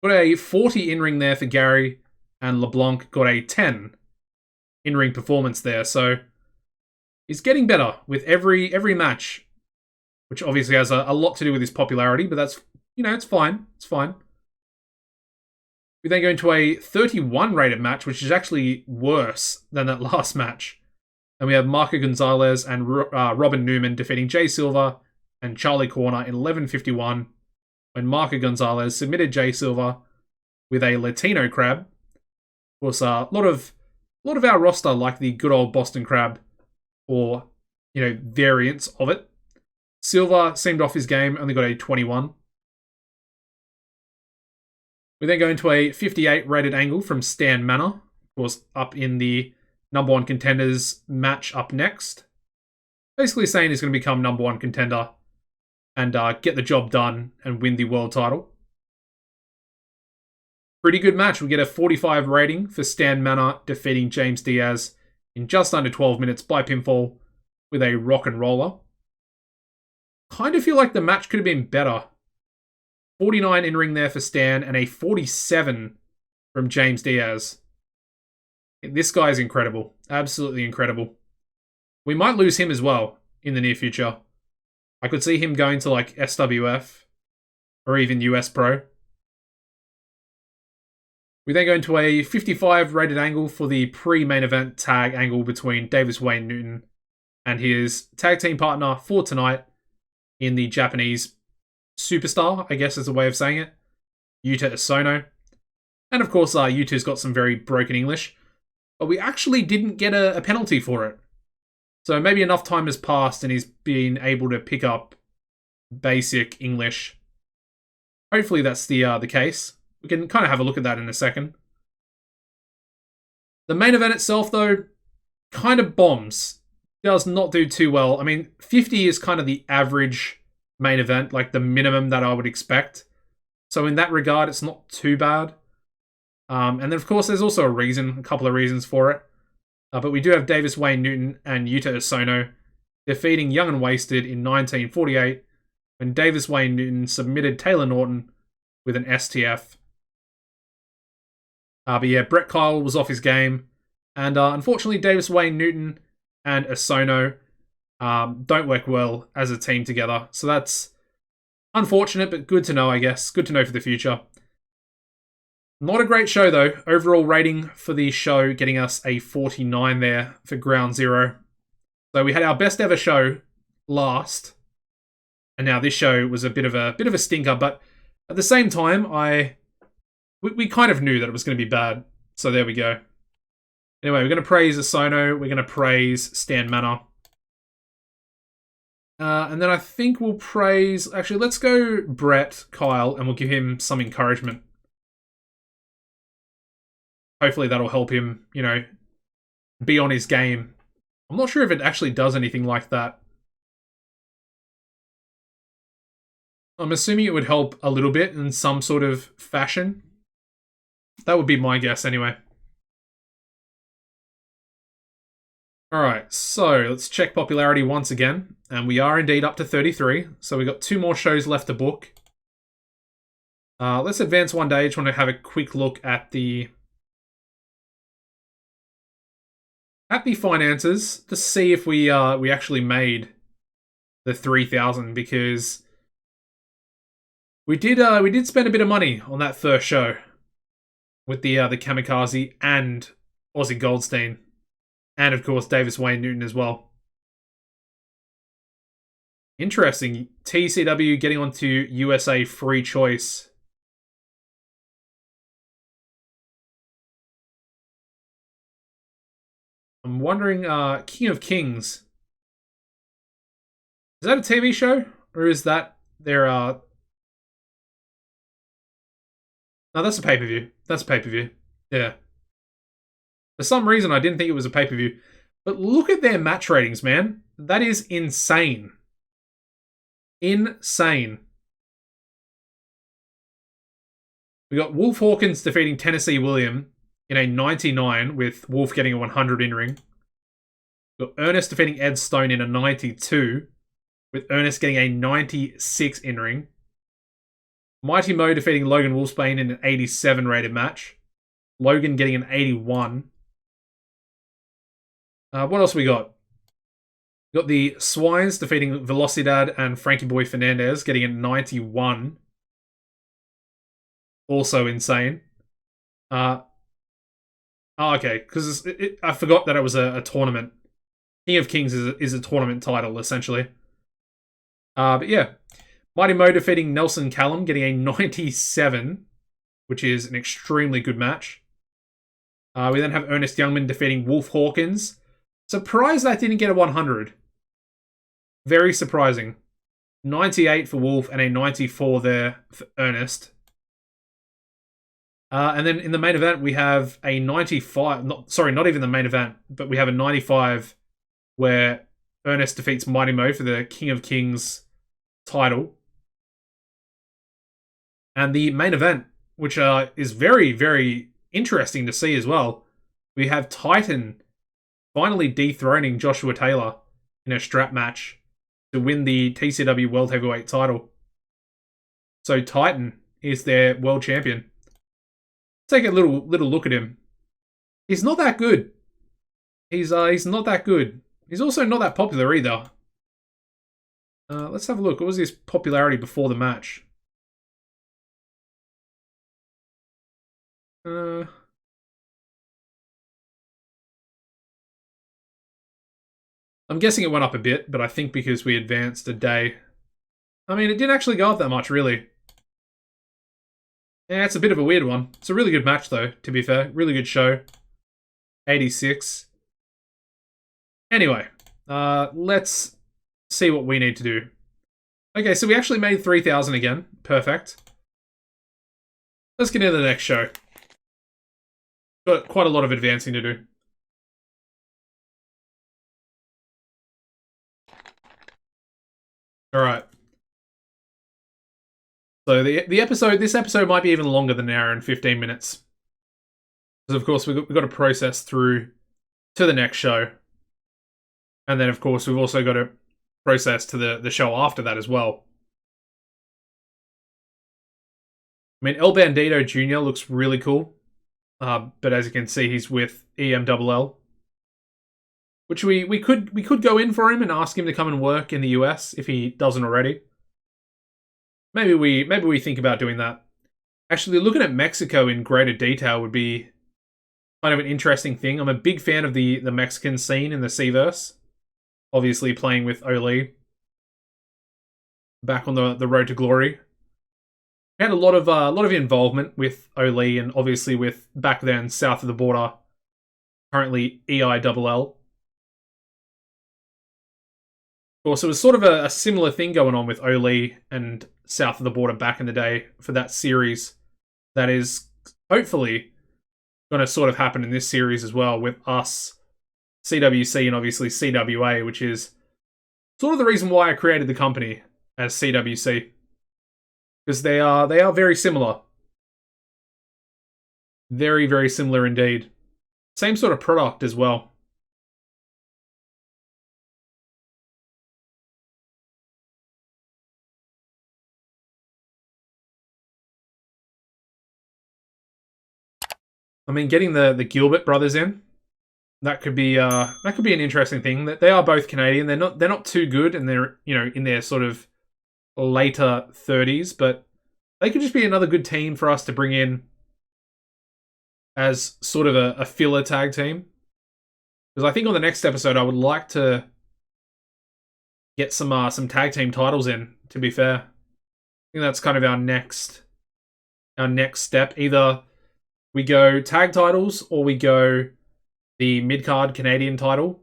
Got a 40 in-ring there for Gary, and LeBlanc got a 10 in-ring performance there. So he's getting better with every match, which obviously has a lot to do with his popularity, but that's, it's fine. It's fine. We then go into a 31 rated match, which is actually worse than that last match. And we have Marco Gonzalez and Robin Newman defeating Jay Silva and Charlie Corner in 11:51 when Marco Gonzalez submitted Jay Silva with a Latino crab. Of course, a lot of our roster like the good old Boston Crab or, variants of it. Silva seemed off his game, only got a 21. We then go into a 58 rated angle from Stan Manor, of course, up in the number one contenders match up next. Basically saying he's going to become number one contender and get the job done and win the world title. Pretty good match. We get a 45 rating for Stan Manor defeating James Diaz in just under 12 minutes by pinfall with a rock and roller. Kind of feel like the match could have been better. 49 in-ring there for Stan and a 47 from James Diaz. This guy is incredible. Absolutely incredible. We might lose him as well in the near future. I could see him going to like SWF or even US Pro. We then go into a 55 rated angle for the pre-main event tag angle between Davis Wayne Newton and his tag team partner for tonight in the Japanese superstar, I guess is a way of saying it, Yuta Isono. And of course, Yuta's got some very broken English, but we actually didn't get a penalty for it. So maybe enough time has passed and he's been able to pick up basic English. Hopefully that's the case. We can kind of have a look at that in a second. The main event itself, though, kind of bombs. Does not do too well. I mean, 50 is kind of the average main event, like the minimum that I would expect. So in that regard, it's not too bad. And then, of course, there's also a couple of reasons for it. But we do have Davis Wayne Newton and Yuta Isono defeating Young and Wasted in 1948 when Davis Wayne Newton submitted Taylor Norton with an STF. But yeah, Brett Kyle was off his game. And unfortunately, Davis Wayne Newton and Isono don't work well as a team together. So that's unfortunate, but good to know, I guess. Good to know for the future. Not a great show, though. Overall rating for the show getting us a 49 there for Ground Zero. So we had our best ever show last. And now this show was a bit of a stinker. But at the same time, we kind of knew that it was going to be bad. So there we go. Anyway, we're going to praise Isono. We're going to praise Stan Manor. And then I think we'll praise... Actually, let's go Brett Kyle and we'll give him some encouragement. Hopefully that'll help him, be on his game. I'm not sure if it actually does anything like that. I'm assuming it would help a little bit in some sort of fashion. That would be my guess anyway. Alright, so let's check popularity once again. And we are indeed up to 33. So we've got 2 more shows left to book. Let's advance one day. Just want to have a quick look at the at the finances to see if we actually made the 3,000, because we did spend a bit of money on that first show with the Kamikaze and Ozzy Goldstein, and of course Davis Wayne Newton as well. Interesting. TCW getting onto USA free choice. I'm wondering, King of Kings. Is that a TV show? Or is that their, No, that's a pay-per-view. That's a pay-per-view. Yeah. For some reason, I didn't think it was a pay-per-view. But look at their match ratings, man. That is insane. Insane. We got Wolf Hawkins defeating Tennessee William in a 99, with Wolf getting a 100 in-ring. We got Ernest defeating Ed Stone in a 92, with Ernest getting a 96 in-ring. Mighty Mo defeating Logan Wolfsbane in an 87 rated match. Logan getting an 81. What else we got? We got the Swines defeating Velocidad and Frankie Boy Fernandez, getting a 91. Also insane. Okay, because I forgot that it was a tournament. King of Kings is a tournament title, essentially. But yeah. Mighty Mo defeating Nelson Callum, getting a 97, which is an extremely good match. We then have Ernest Jungman defeating Wolf Hawkins. Surprised that didn't get a 100. Very surprising. 98 for Wolf and a 94 there for Ernest. And then in the main event, we have a 95. Not even the main event, but we have a 95 where Ernest defeats Mighty Mo for the King of Kings title. And the main event, which is very, very interesting to see as well, we have Titan finally dethroning Joshua Taylor in a strap match to win the TCW World Heavyweight title. So Titan is their world champion. Take a little look at him. He's not that good. He's not that good. He's also not that popular either. Let's have a look. What was his popularity before the match? I'm guessing it went up a bit, but I think because we advanced a day. I mean, it didn't actually go up that much, really. Yeah, it's a bit of a weird one. It's a really good match, though, to be fair. Really good show. 86. Anyway, let's see what we need to do. Okay, so we actually made 3,000 again. Perfect. Let's get into the next show. Got quite a lot of advancing to do. Alright. So this episode might be even longer than an hour and 15 minutes. Because of course we've got to process through to the next show. And then of course we've also got to process to the show after that as well. I mean, El Bandito Jr. looks really cool. But as you can see, he's with EMLL. Which we could go in for him and ask him to come and work in the US if he doesn't already. Maybe we think about doing that. Actually, looking at Mexico in greater detail would be kind of an interesting thing. I'm a big fan of the Mexican scene in the C-verse. Obviously playing with Oli. Back on the road to glory. We had a lot of involvement with Oli, and obviously with back then south of the border, currently EILL. Of course, it was sort of a similar thing going on with Oli and south of the border back in the day for that series. That is hopefully going to sort of happen in this series as well with us, CWC, and obviously CWA, which is sort of the reason why I created the company as CWC. Because they are very similar. Very, very similar indeed. Same sort of product as well. I mean, getting the Gilbert brothers in, That could be an interesting thing. That they are both Canadian. They're not too good, and they're in their sort of later 30s, but they could just be another good team for us to bring in as sort of a filler tag team. Because I think on the next episode, I would like to get some tag team titles in. To be fair, I think that's kind of our next step. Either we go tag titles or we go the mid-card Canadian title.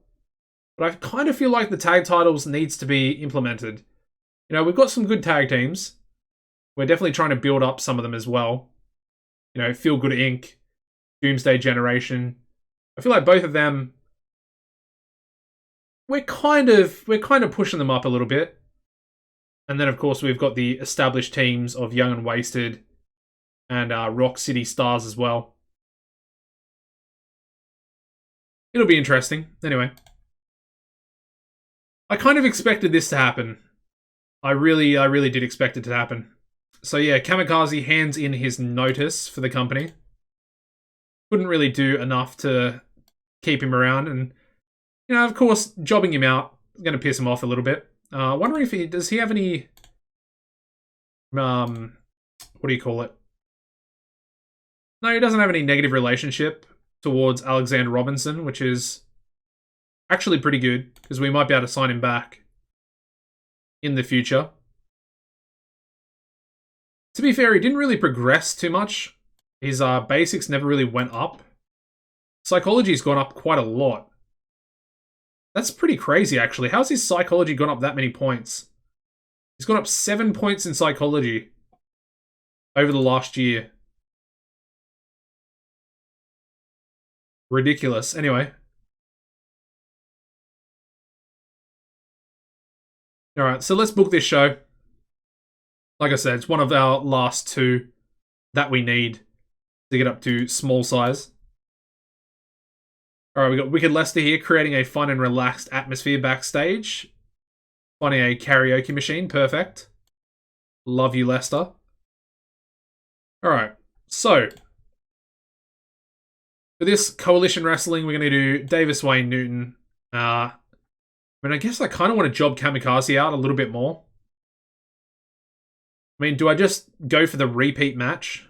But I kind of feel like the tag titles needs to be implemented. We've got some good tag teams. We're definitely trying to build up some of them as well. Feel Good Inc., Doomsday Generation. I feel like both of them, we're kind of pushing them up a little bit. And then, of course, we've got the established teams of Young and Wasted and Rock City Stars as well. It'll be interesting. Anyway. I kind of expected this to happen. I really did expect it to happen. So yeah, Kamikaze hands in his notice for the company. Couldn't really do enough to keep him around. And, of course, jobbing him out is going to piss him off a little bit. Wondering if does he have any... what do you call it? No, he doesn't have any negative relationship towards Alexander Robinson, which is actually pretty good, because we might be able to sign him back in the future. To be fair, he didn't really progress too much. His basics never really went up. Psychology's gone up quite a lot. That's pretty crazy, actually. How's his psychology gone up that many points? He's gone up 7 points in psychology over the last year. Ridiculous. Anyway. Alright, so let's book this show. Like I said, it's one of our last two that we need to get up to small size. Alright, we got Wicked Lester here, creating a fun and relaxed atmosphere backstage. Finding a karaoke machine, perfect. Love you, Lester. Alright, so for this Coalition Wrestling, we're going to do Davis Wayne Newton. I guess I kind of want to job Kamikaze out a little bit more. Do I just go for the repeat match?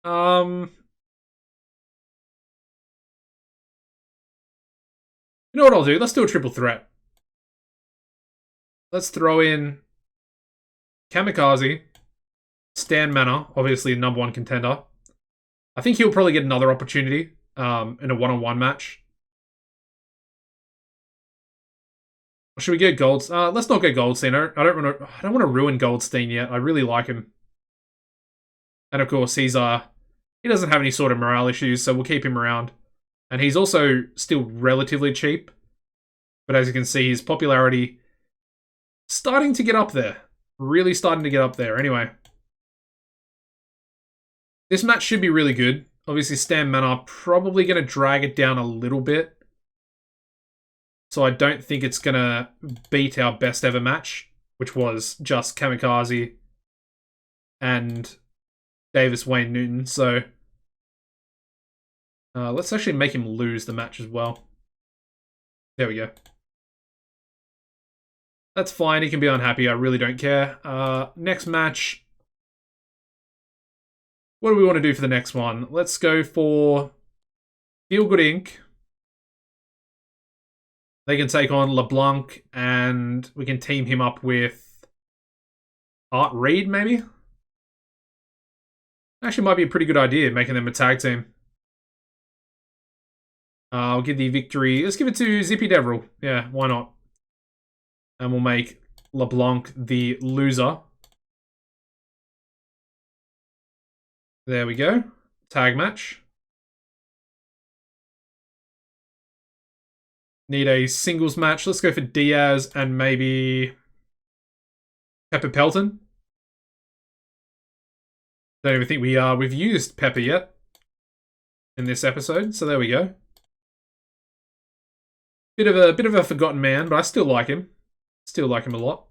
You know what I'll do? Let's do a triple threat. Let's throw in Kamikaze, Stan Manor, obviously the #1 contender. I think he'll probably get another opportunity in a one-on-one match. Or should we get Goldstein? Let's not get Goldstein. I don't want to ruin Goldstein yet. I really like him, and of course he doesn't have any sort of morale issues, so we'll keep him around. And he's also still relatively cheap, but as you can see, his popularity starting to get up there. Really starting to get up there. Anyway, this match should be really good. Obviously, Stan Manor probably going to drag it down a little bit. So I don't think it's going to beat our best ever match, which was just Kamikaze and Davis Wayne Newton. So let's actually make him lose the match as well. There we go. That's fine. He can be unhappy. I really don't care. Next match. What do we want to do for the next one? Let's go for Feel Good Inc. They can take on LeBlanc, and we can team him up with Art Reed, maybe? Actually, might be a pretty good idea, making them a tag team. I'll give the victory. Let's give it to Zippy Deverell. Yeah, why not? And we'll make LeBlanc the loser. There we go. Tag match. Need a singles match. Let's go for Diaz and maybe Pepper Pelton. Don't even think we've used Pepper yet in this episode, so there we go. Bit of a forgotten man, but I still like him. Still like him a lot.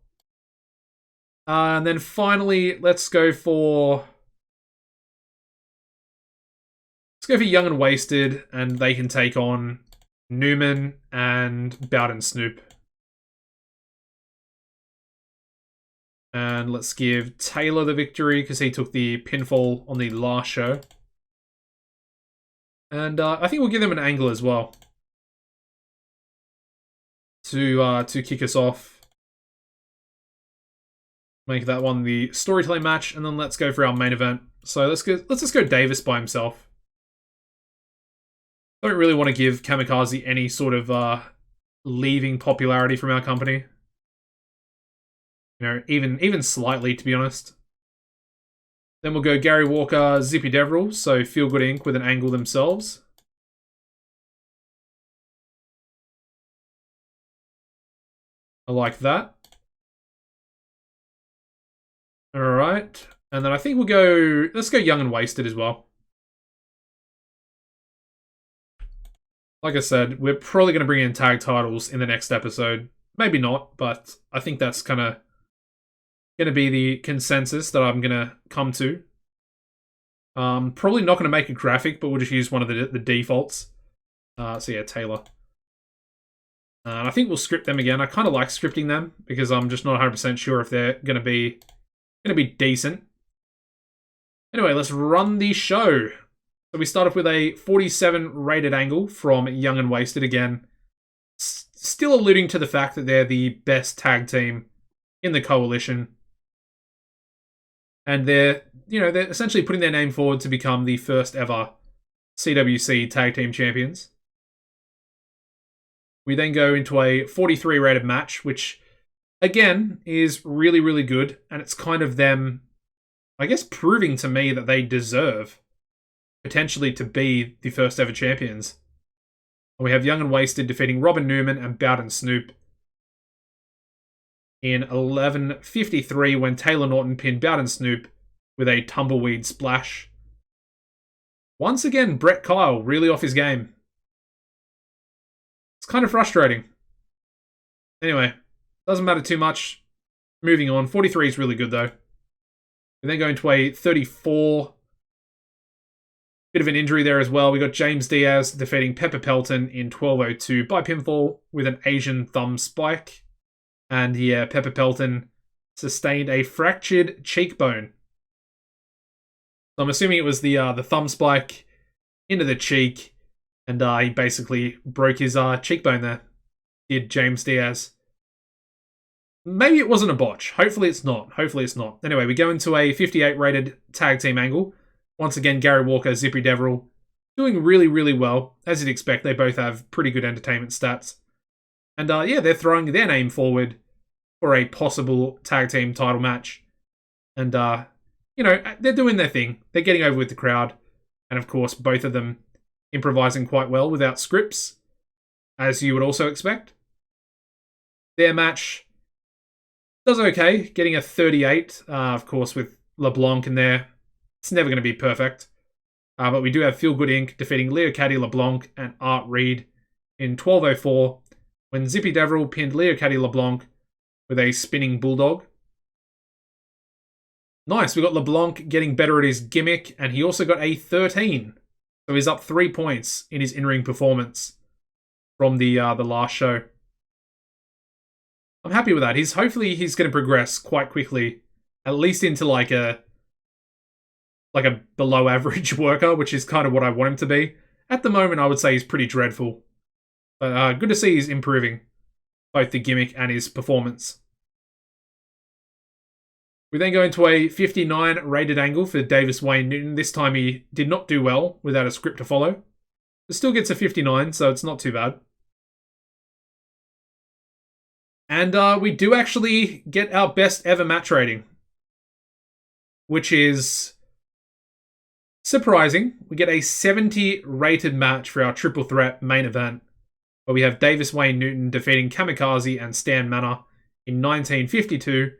And then finally, let's go for Let's go for Young and Wasted, and they can take on Newman and Bowden Snoop. And let's give Taylor the victory because he took the pinfall on the last show. And I think we'll give them an angle as well to kick us off. Make that one the storytelling match, and then let's go for our main event. So let's just go Davis by himself. Don't really want to give Kamikaze any sort of leaving popularity from our company. You know, even slightly, to be honest. Then we'll go Gary Walker, Zippy Deverell, so Feel Good Inc. with an angle themselves. I like that. Alright. And then I think let's go Young and Wasted as well. Like I said, we're probably going to bring in tag titles in the next episode. Maybe not, but I think that's kind of going to be the consensus that I'm going to come to. Probably not going to make a graphic, but we'll just use one of the defaults. So yeah, Taylor. And I think we'll script them again. I kind of like scripting them because I'm just not 100% sure if they're going to be decent. Anyway, let's run the show. So we start off with a 47 rated angle from Young and Wasted again. Still alluding to the fact that they're the best tag team in the coalition. And they're essentially putting their name forward to become the first ever CWC Tag Team Champions. We then go into a 43 rated match, which again is really, really good. And it's kind of them, I guess, proving to me that they deserve potentially to be the first ever champions. We have Young and Wasted defeating Robin Newman and Bowden Snoop in 11:53 when Taylor Norton pinned Bowden Snoop with a tumbleweed splash. Once again, Brett Kyle really off his game. It's kind of frustrating. Anyway, doesn't matter too much. Moving on. 43 is really good though. We then go into a 34. Bit of an injury there as well. We got James Diaz defeating Pepper Pelton in 12:02 by pinfall with an Asian thumb spike. And yeah, Pepper Pelton sustained a fractured cheekbone. So I'm assuming it was the thumb spike into the cheek, and he basically broke his cheekbone there. Did James Diaz. Maybe it wasn't a botch. Hopefully it's not. Anyway, we go into a 58 rated tag team angle. Once again, Gary Walker, Zippy Deverell, doing really, really well. As you'd expect, they both have pretty good entertainment stats. And yeah, they're throwing their name forward for a possible tag team title match. And, they're doing their thing. They're getting over with the crowd. And of course, both of them improvising quite well without scripts, as you would also expect. Their match does okay, getting a 38, of course, with LeBlanc in there. It's never going to be perfect. But we do have Feel Good Inc. defeating Caddy Leblanc and Art Reed in 12:04 when Zippy Deverell pinned Caddy Leblanc with a spinning bulldog. Nice, we got LeBlanc getting better at his gimmick, and he also got a 13. So he's up 3 points in his in-ring performance from the last show. I'm happy with that. Hopefully he's going to progress quite quickly, at least into like a below average worker, which is kind of what I want him to be. At the moment, I would say he's pretty dreadful. But good to see he's improving, both the gimmick and his performance. We then go into a 59 rated angle for Davis Wayne Newton. This time he did not do well without a script to follow. It still gets a 59, so it's not too bad. And we do actually get our best ever match rating, which is surprising. We get a 70 rated match for our triple threat main event, where we have Davis Wayne Newton defeating Kamikaze and Stan Manor in 1952,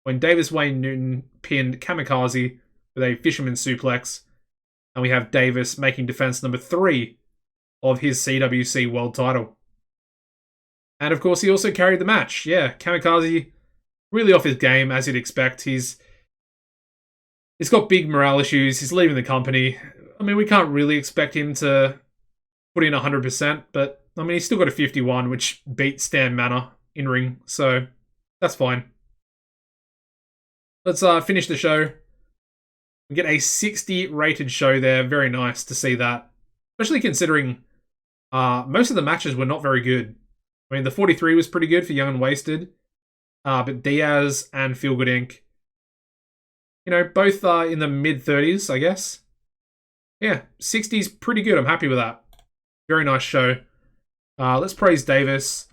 when Davis Wayne Newton pinned Kamikaze with a fisherman suplex, and we have Davis making defense number 3 of his CWC world title. And of course, he also carried the match. Yeah, Kamikaze really off his game, as you'd expect. He's got big morale issues. He's leaving the company. I mean, we can't really expect him to put in 100%, but I mean, he's still got a 51, which beats Stan Manor in ring, so that's fine. Let's finish the show. We get a 60 rated show there. Very nice to see that, especially considering most of the matches were not very good. I mean, the 43 was pretty good for Young and Wasted, but Diaz and Feel Good Inc., you know, both in the mid-30s, I guess. Yeah, 60's pretty good. I'm happy with that. Very nice show. Let's praise Davis.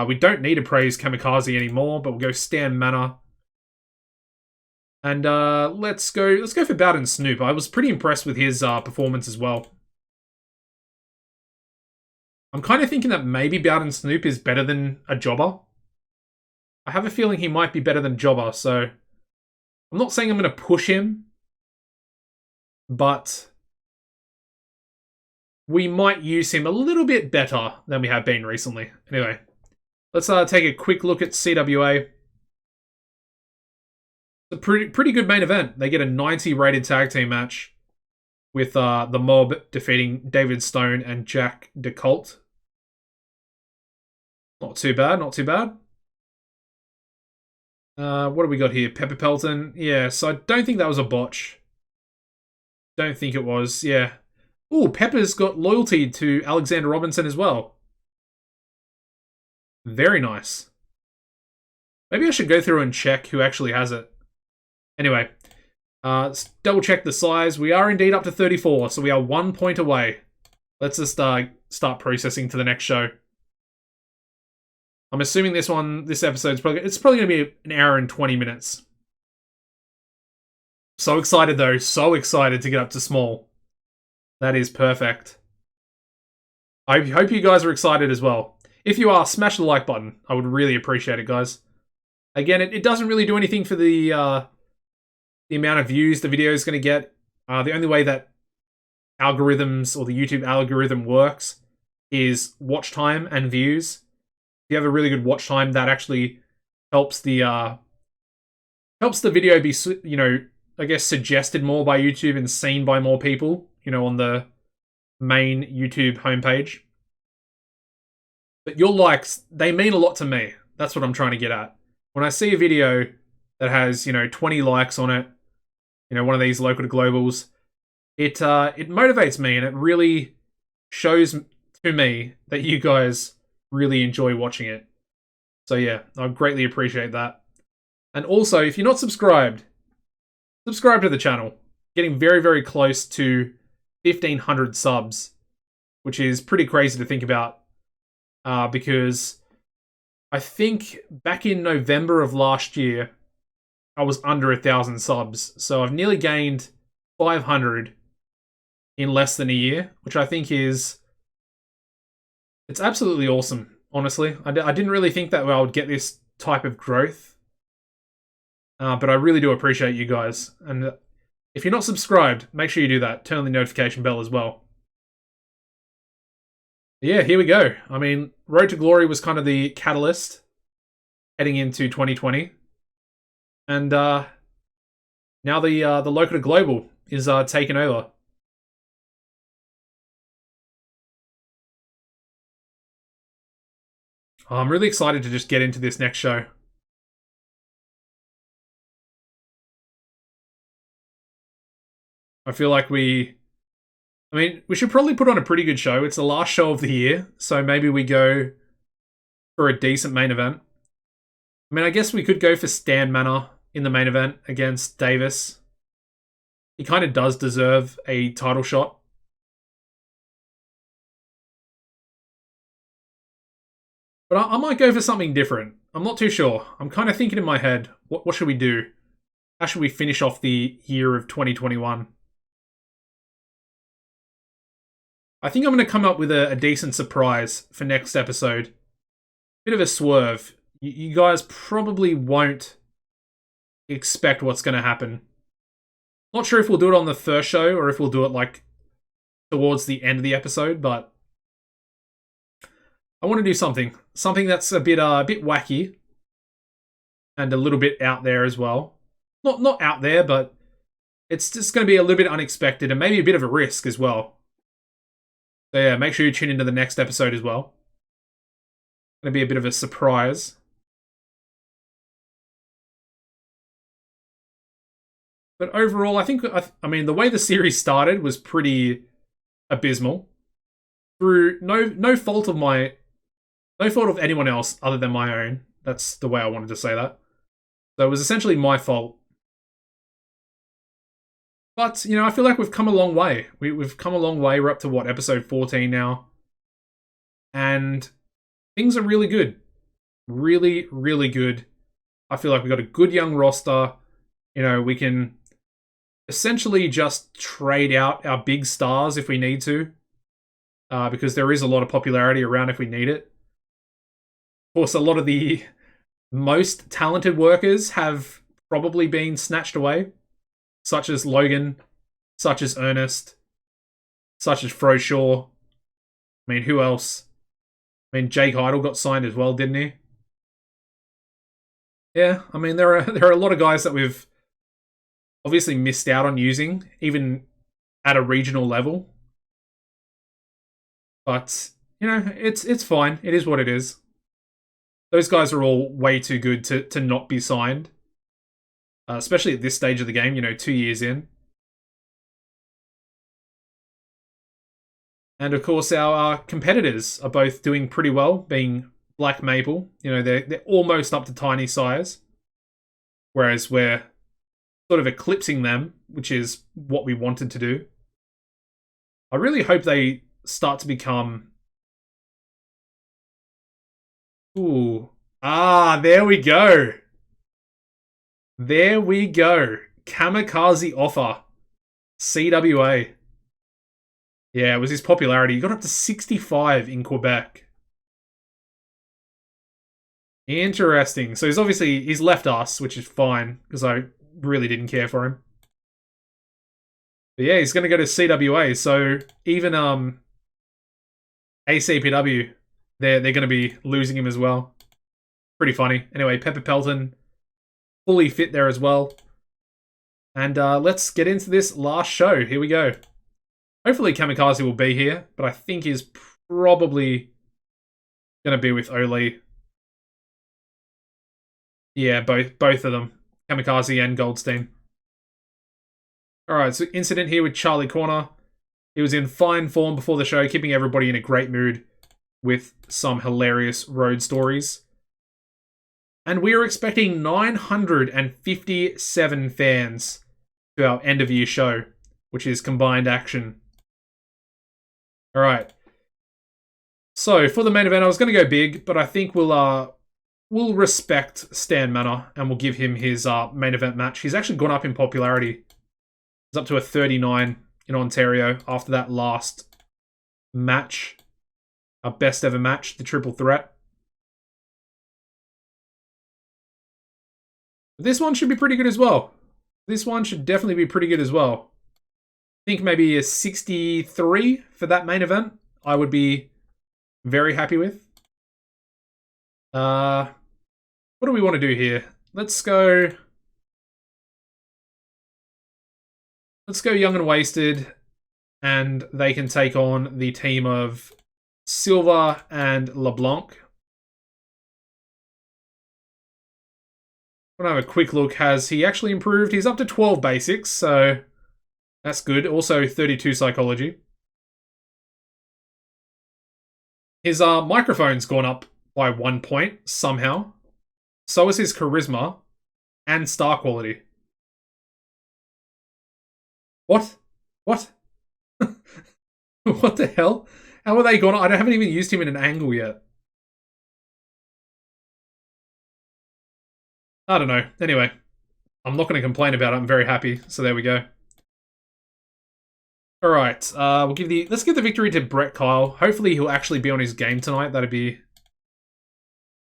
We don't need to praise Kamikaze anymore, but we'll go Stan Manor. And let's go for Bowden Snoop. I was pretty impressed with his performance as well. I'm kind of thinking that maybe Bowden Snoop is better than a jobber. I have a feeling he might be better than jobber, so I'm not saying I'm going to push him, but we might use him a little bit better than we have been recently. Anyway, let's take a quick look at CWA. It's a pretty good main event. They get a 90 rated tag team match with the Mob defeating David Stone and Jack DeColt. Not too bad, not too bad. What do we got here? Pepper Pelton. Yeah, so I don't think that was a botch. Don't think it was, yeah. Ooh, Pepper's got loyalty to Alexander Robinson as well. Very nice. Maybe I should go through and check who actually has it. Anyway, let's double check the size. We are indeed up to 34, so we are 1 point away. Let's just start processing to the next show. I'm assuming this episode's probably going to be an hour and 20 minutes. So excited though, so excited to get up to small. That is perfect. I hope you guys are excited as well. If you are, smash the like button. I would really appreciate it, guys. Again, it doesn't really do anything for the amount of views the video is going to get. The only way that algorithms or the YouTube algorithm works is watch time and views. If you have a really good watch time, that actually helps the video be, you know, I guess suggested more by YouTube and seen by more people, you know, on the main YouTube homepage. But your likes, they mean a lot to me. That's what I'm trying to get at. When I see a video that has, you know, 20 likes on it, you know, one of these local to globals, it motivates me and it really shows to me that you guys really enjoy watching it. So yeah, I greatly appreciate that. And also, if you're not subscribed, subscribe to the channel. Getting very, very close to 1,500 subs, which is pretty crazy to think about. Because I think back in November of last year, I was under 1,000 subs. So I've nearly gained 500 in less than a year, which I think it's absolutely awesome, honestly. I didn't really think that I would get this type of growth. But I really do appreciate you guys. And if you're not subscribed, make sure you do that. Turn on the notification bell as well. Yeah, here we go. I mean, Road to Glory was kind of the catalyst heading into 2020. And now the local to global is taking over. I'm really excited to just get into this next show. I feel like we should probably put on a pretty good show. It's the last show of the year, so maybe we go for a decent main event. I mean, I guess we could go for Stan Manor in the main event against Davis. He kind of does deserve a title shot. But I might go for something different. I'm not too sure. I'm kind of thinking in my head, what should we do? How should we finish off the year of 2021? I think I'm going to come up with a decent surprise for next episode. Bit of a swerve. You guys probably won't expect what's going to happen. Not sure if we'll do it on the first show or if we'll do it like towards the end of the episode, but I want to do something that's a bit wacky and a little bit out there as well. Not out there, but it's just going to be a little bit unexpected and maybe a bit of a risk as well. So yeah, make sure you tune into the next episode as well. Going to be a bit of a surprise. But overall, I think, I mean, the way the series started was pretty abysmal. Through no fault of anyone else other than my own. That's the way I wanted to say that. So it was essentially my fault. But, you know, I feel like we've come a long way. We've come a long way. We're up to, what, episode 14 now. And things are really good. Really, really good. I feel like we've got a good young roster. You know, we can essentially just trade out our big stars if we need to. Because there is a lot of popularity around if we need it. Of course, a lot of the most talented workers have probably been snatched away. Such as Logan, such as Ernest, such as Froshaw. I mean, who else? I mean, Jake Idle got signed as well, didn't he? Yeah, I mean, there are a lot of guys that we've obviously missed out on using, even at a regional level. But, you know, it's fine. It is what it is. Those guys are all way too good to not be signed. Especially at this stage of the game, you know, 2 years in. And of course, our competitors are both doing pretty well, being Black Maple. You know, they're almost up to tiny size. Whereas we're sort of eclipsing them, which is what we wanted to do. I really hope they start to become... Ooh. Ah, there we go. There we go. Kamikaze offer. CWA. Yeah, it was his popularity. He got up to 65 in Quebec. Interesting. So he's left us, which is fine, because I really didn't care for him. But yeah, he's going to go to CWA. So even ACPW, they're going to be losing him as well. Pretty funny. Anyway, Pepper Pelton, fully fit there as well. And let's get into this last show. Here we go. Hopefully Kamikaze will be here, but I think he's probably going to be with Ole. Yeah, both of them. Kamikaze and Goldstein. Alright, so incident here with Charlie Corner. He was in fine form before the show, keeping everybody in a great mood with some hilarious road stories. And we are expecting 957 fans to our end of year show, which is combined action. Alright. So, for the main event, I was going to go big, but I think we'll respect Stan Manor and we'll give him his main event match. He's actually gone up in popularity. He's up to a 39 in Ontario after that last match. Our best ever match, the Triple Threat. This one should be pretty good as well. This one should definitely be pretty good as well. I think maybe a 63 for that main event. I would be very happy with. What do we want to do here? Let's go Young and Wasted, and they can take on the team of Silva and Leblanc. I'm going to have a quick look. Has he actually improved? He's up to 12 basics, so that's good. Also 32 psychology. His microphone's gone up by 1 point somehow. So is his charisma and star quality. What? What? What the hell? How are they gone? I haven't even used him in an angle yet. I don't know. Anyway, I'm not going to complain about it. I'm very happy. So there we go. All right. Let's give the victory to Brett Kyle. Hopefully he'll actually be on his game tonight. That'd be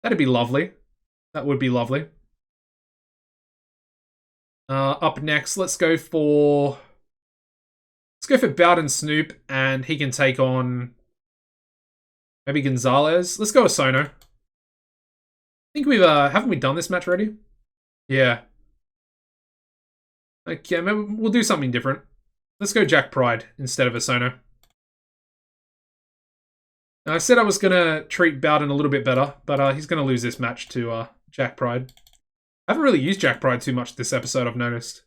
lovely. That would be lovely. Up next, let's go for Bowden Snoop, and he can take on maybe Gonzalez. Let's go with Sono. I think we've haven't we done this match already? Yeah. Okay, maybe we'll do something different. Let's go Jack Pride instead of Asono. Now, I said I was going to treat Bowden a little bit better, but he's going to lose this match to Jack Pride. I haven't really used Jack Pride too much this episode, I've noticed.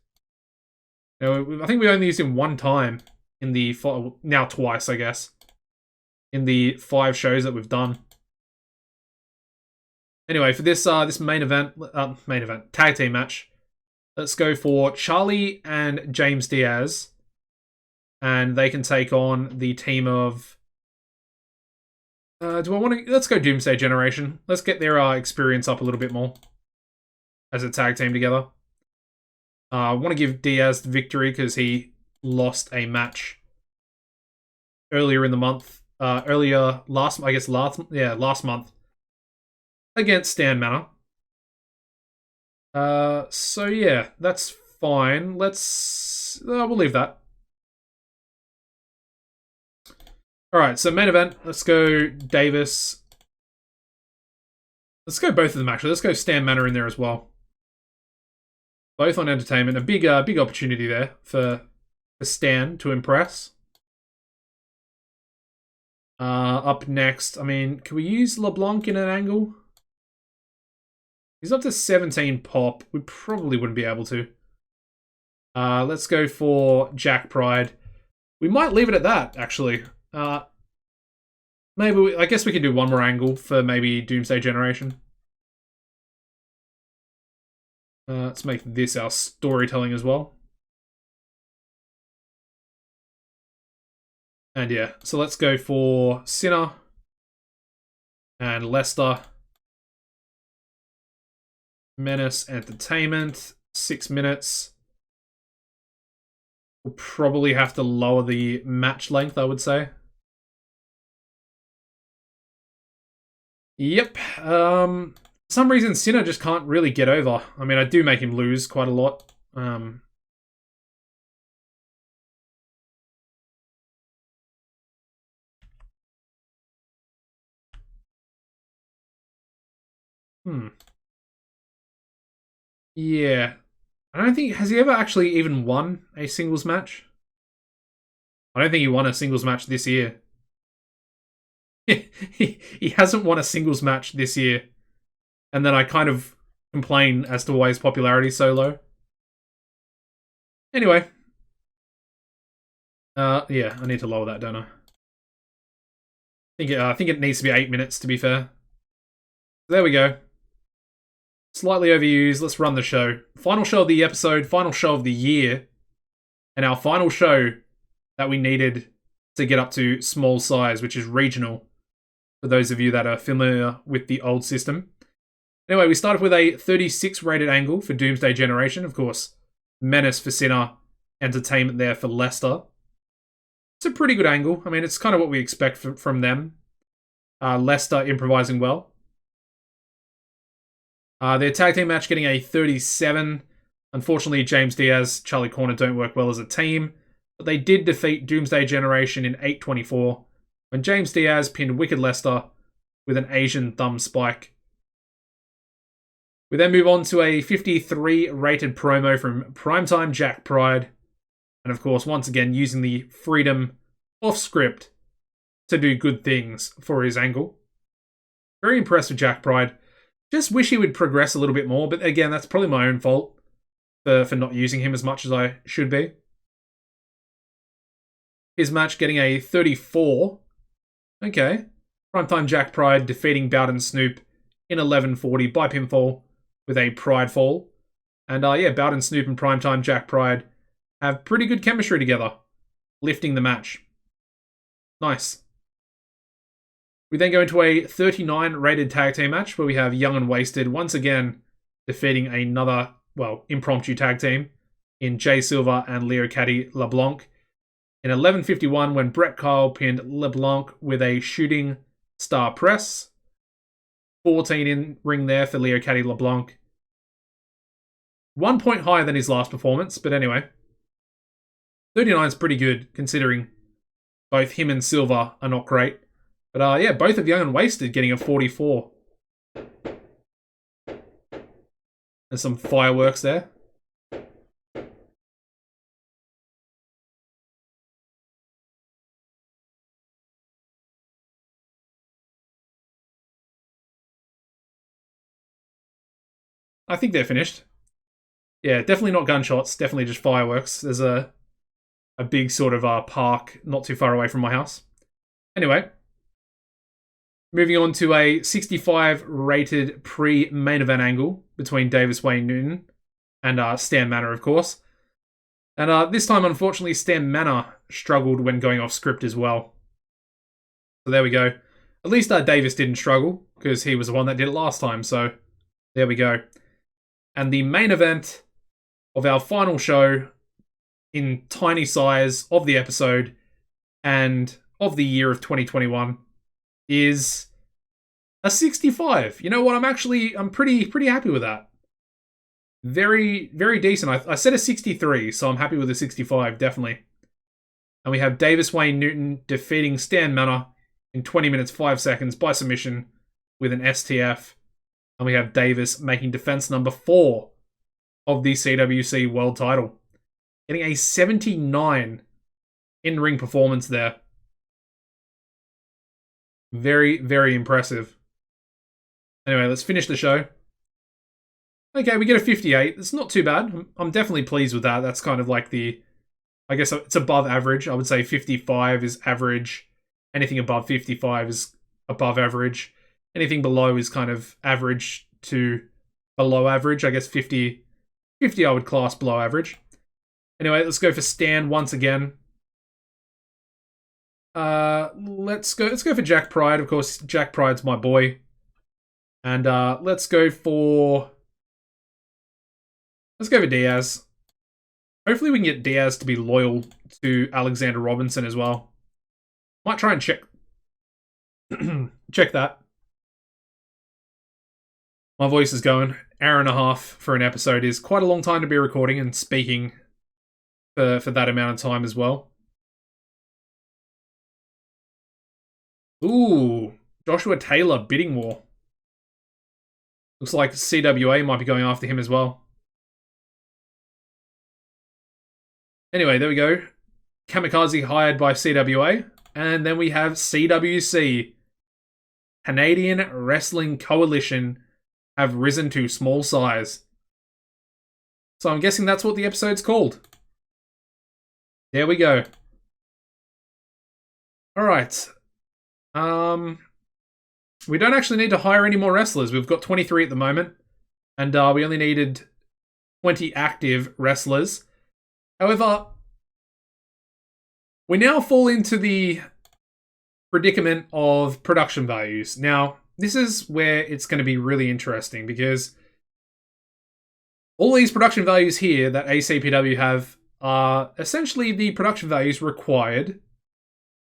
You know, I think we only used him one time in the... now twice, I guess. In the 5 shows that we've done. Anyway, for this this main event, tag team match, let's go for Charlie and James Diaz. And they can take on the team of... do I want to... Let's go Doomsday Generation. Let's get their experience up a little bit more. As a tag team together. I want to give Diaz the victory because he lost a match earlier in the month. Last month. Against Stan Manor. So yeah, that's fine. Let's... we'll leave that. Alright, so main event. Let's go Davis. Let's go both of them, actually. Let's go Stan Manor in there as well. Both on entertainment. A big opportunity there for Stan to impress. Up next, I mean, can we use LeBlanc in an angle? He's up to 17 pop. We probably wouldn't be able to. Let's go for Jack Pride. We might leave it at that, actually. I guess we can do one more angle for maybe Doomsday Generation. Let's make this our storytelling as well. And yeah, so let's go for Sinner and Lester. Menace Entertainment, 6 minutes. We'll probably have to lower the match length, I would say. Yep. For some reason, Sinner just can't really get over. I mean, I do make him lose quite a lot. Yeah. I don't think... Has he ever actually even won a singles match? I don't think he won a singles match this year. He hasn't won a singles match this year. And then I kind of complain as to why his popularity is so low. Anyway. Yeah, I need to lower that, don't I? I think it needs to be 8 minutes, to be fair. There we go. Slightly overused. Let's run the show. Final show of the episode, final show of the year. And our final show that we needed to get up to small size, which is regional. For those of you that are familiar with the old system. Anyway, we started with a 36 rated angle for Doomsday Generation. Of course, Menace for Sinner, Entertainment there for Lester. It's a pretty good angle. I mean, it's kind of what we expect from them. Lester improvising well. Their tag team match getting a 37. Unfortunately, James Diaz, Charlie Corner don't work well as a team. But they did defeat Doomsday Generation in 8:24. When James Diaz pinned Wicked Lester with an Asian thumb spike. We then move on to a 53 rated promo from Primetime Jack Pride. And of course, once again, using the freedom off script to do good things for his angle. Very impressed with Jack Pride. Just wish he would progress a little bit more, but again, that's probably my own fault for not using him as much as I should be. His match getting a 34. Okay. Primetime Jack Pride defeating Bowden Snoop in 11:40 by pinfall with a Pride fall. And yeah, Bowden Snoop and Primetime Jack Pride have pretty good chemistry together, lifting the match. Nice. We then go into a 39 rated tag team match where we have Young and Wasted once again defeating another, impromptu tag team in Jay Silva and Leo Caddy Leblanc. In 11:51 when Brett Kyle pinned LeBlanc with a shooting star press. 14 in ring there for Leo Caddy LeBlanc. 1 point higher than his last performance, but anyway. 39 is pretty good considering both him and Silva are not great. But yeah, both of Young and Wasted getting a 44. There's some fireworks there. I think they're finished. Yeah, definitely not gunshots. Definitely just fireworks. There's a big sort of park not too far away from my house. Anyway, moving on to a 65 rated pre-main event angle between Davis Wayne Newton and Stan Manor, of course. And this time, unfortunately, Stan Manor struggled when going off script as well. So there we go. At least Davis didn't struggle, because he was the one that did it last time, so there we go. And the main event of our final show, in tiny size of the episode and of the year of 2021, is a 65. You know what? I'm pretty happy with that. Very, very decent. I said a 63, so I'm happy with a 65, definitely. And we have Davis Wayne Newton defeating Stan Manor in 20 minutes 5 seconds by submission with an STF. And we have Davis making defense number 4 of the CWC World title. Getting a 79 in-ring performance there. Very, very impressive. Anyway, let's finish the show. Okay, we get a 58. It's not too bad. I'm definitely pleased with that. That's kind of like I guess it's above average. I would say 55 is average. Anything above 55 is above average. Anything below is kind of average to below average. I guess 50 I would class below average. Anyway, let's go for Stan once again. Let's go for Jack Pride. Of course, Jack Pride's my boy. And let's go for Diaz. Hopefully we can get Diaz to be loyal to Alexander Robinson as well. Might try and check that. My voice is going. Hour and a half for an episode is quite a long time to be recording and speaking for that amount of time as well. Ooh, Joshua Taylor bidding war. Looks like CWA might be going after him as well. Anyway, there we go. Kamikaze hired by CWA. And then we have CWC. Canadian Wrestling Coalition have risen to small size. So I'm guessing that's what the episode's called. There we go. Alright. We don't actually need to hire any more wrestlers. We've got 23 at the moment. And we only needed 20 active wrestlers. However, we now fall into the predicament of production values. Now, this is where it's going to be really interesting because all these production values here that ACPW have are essentially the production values required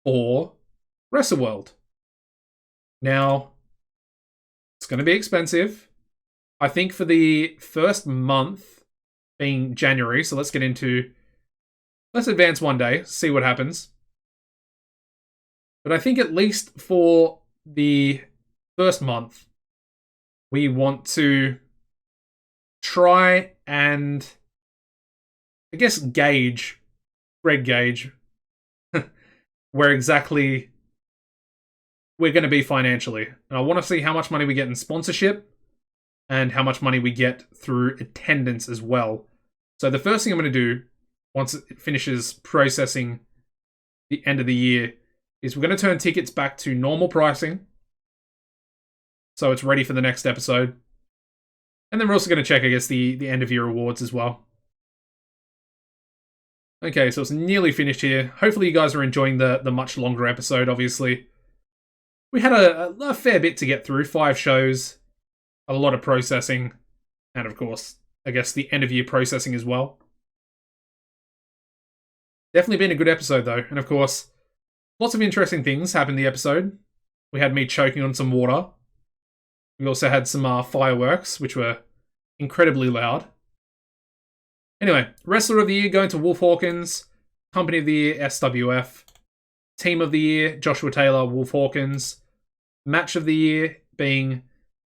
for WrestleWorld. Now, it's going to be expensive. I think for the first month being January, so let's advance one day, see what happens. But I think at least for the first month, we want to try and, I guess, gauge where exactly we're going to be financially. And I want to see how much money we get in sponsorship and how much money we get through attendance as well. So the first thing I'm going to do, once it finishes processing the end of the year, is we're going to turn tickets back to normal pricing. So it's ready for the next episode. And then we're also going to check, I guess, the end of year awards as well. Okay, so it's nearly finished here. Hopefully you guys are enjoying the much longer episode, obviously. We had a fair bit to get through. 5 shows, a lot of processing, and of course, I guess the end of year processing as well. Definitely been a good episode though, and of course, lots of interesting things happened in the episode. We had me choking on some water. We also had some fireworks, which were incredibly loud. Anyway, Wrestler of the Year going to Wolf Hawkins. Company of the Year, SWF. Team of the Year, Joshua Taylor, Wolf Hawkins. Match of the Year being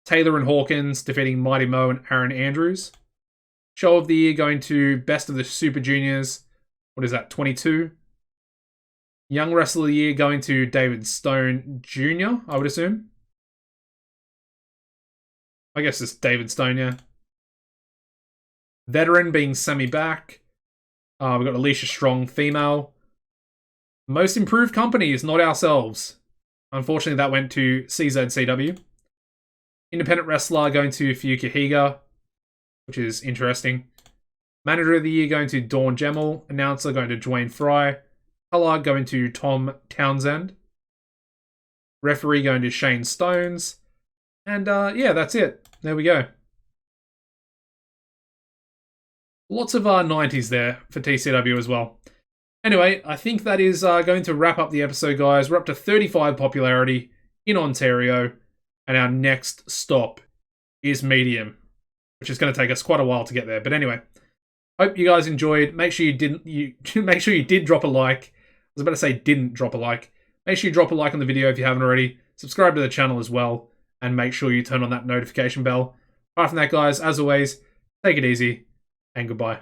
Taylor and Hawkins defeating Mighty Mo and Aaron Andrews. Show of the Year going to Best of the Super Juniors. What is that, 22? Young Wrestler of the Year going to David Stone Jr., I would assume. I guess it's David Stone, yeah. Veteran being semi-back. We've got Alicia Strong, female. Most improved company is Not Ourselves. Unfortunately, that went to CZCW. Independent wrestler going to Fuyuka Higa, which is interesting. Manager of the year going to Dawn Gemmell. Announcer going to Dwayne Fry. Color going to Tom Townsend. Referee going to Shane Stones. And yeah, that's it. There we go. Lots of 90s there for TCW as well. Anyway, I think that is going to wrap up the episode, guys. We're up to 35 popularity in Ontario, and our next stop is Medium, which is going to take us quite a while to get there. But anyway, hope you guys enjoyed. Make sure make sure you did drop a like. I was about to say didn't drop a like. Make sure you drop a like on the video if you haven't already. Subscribe to the channel as well, and make sure you turn on that notification bell. Apart from that, guys, as always, take it easy and goodbye.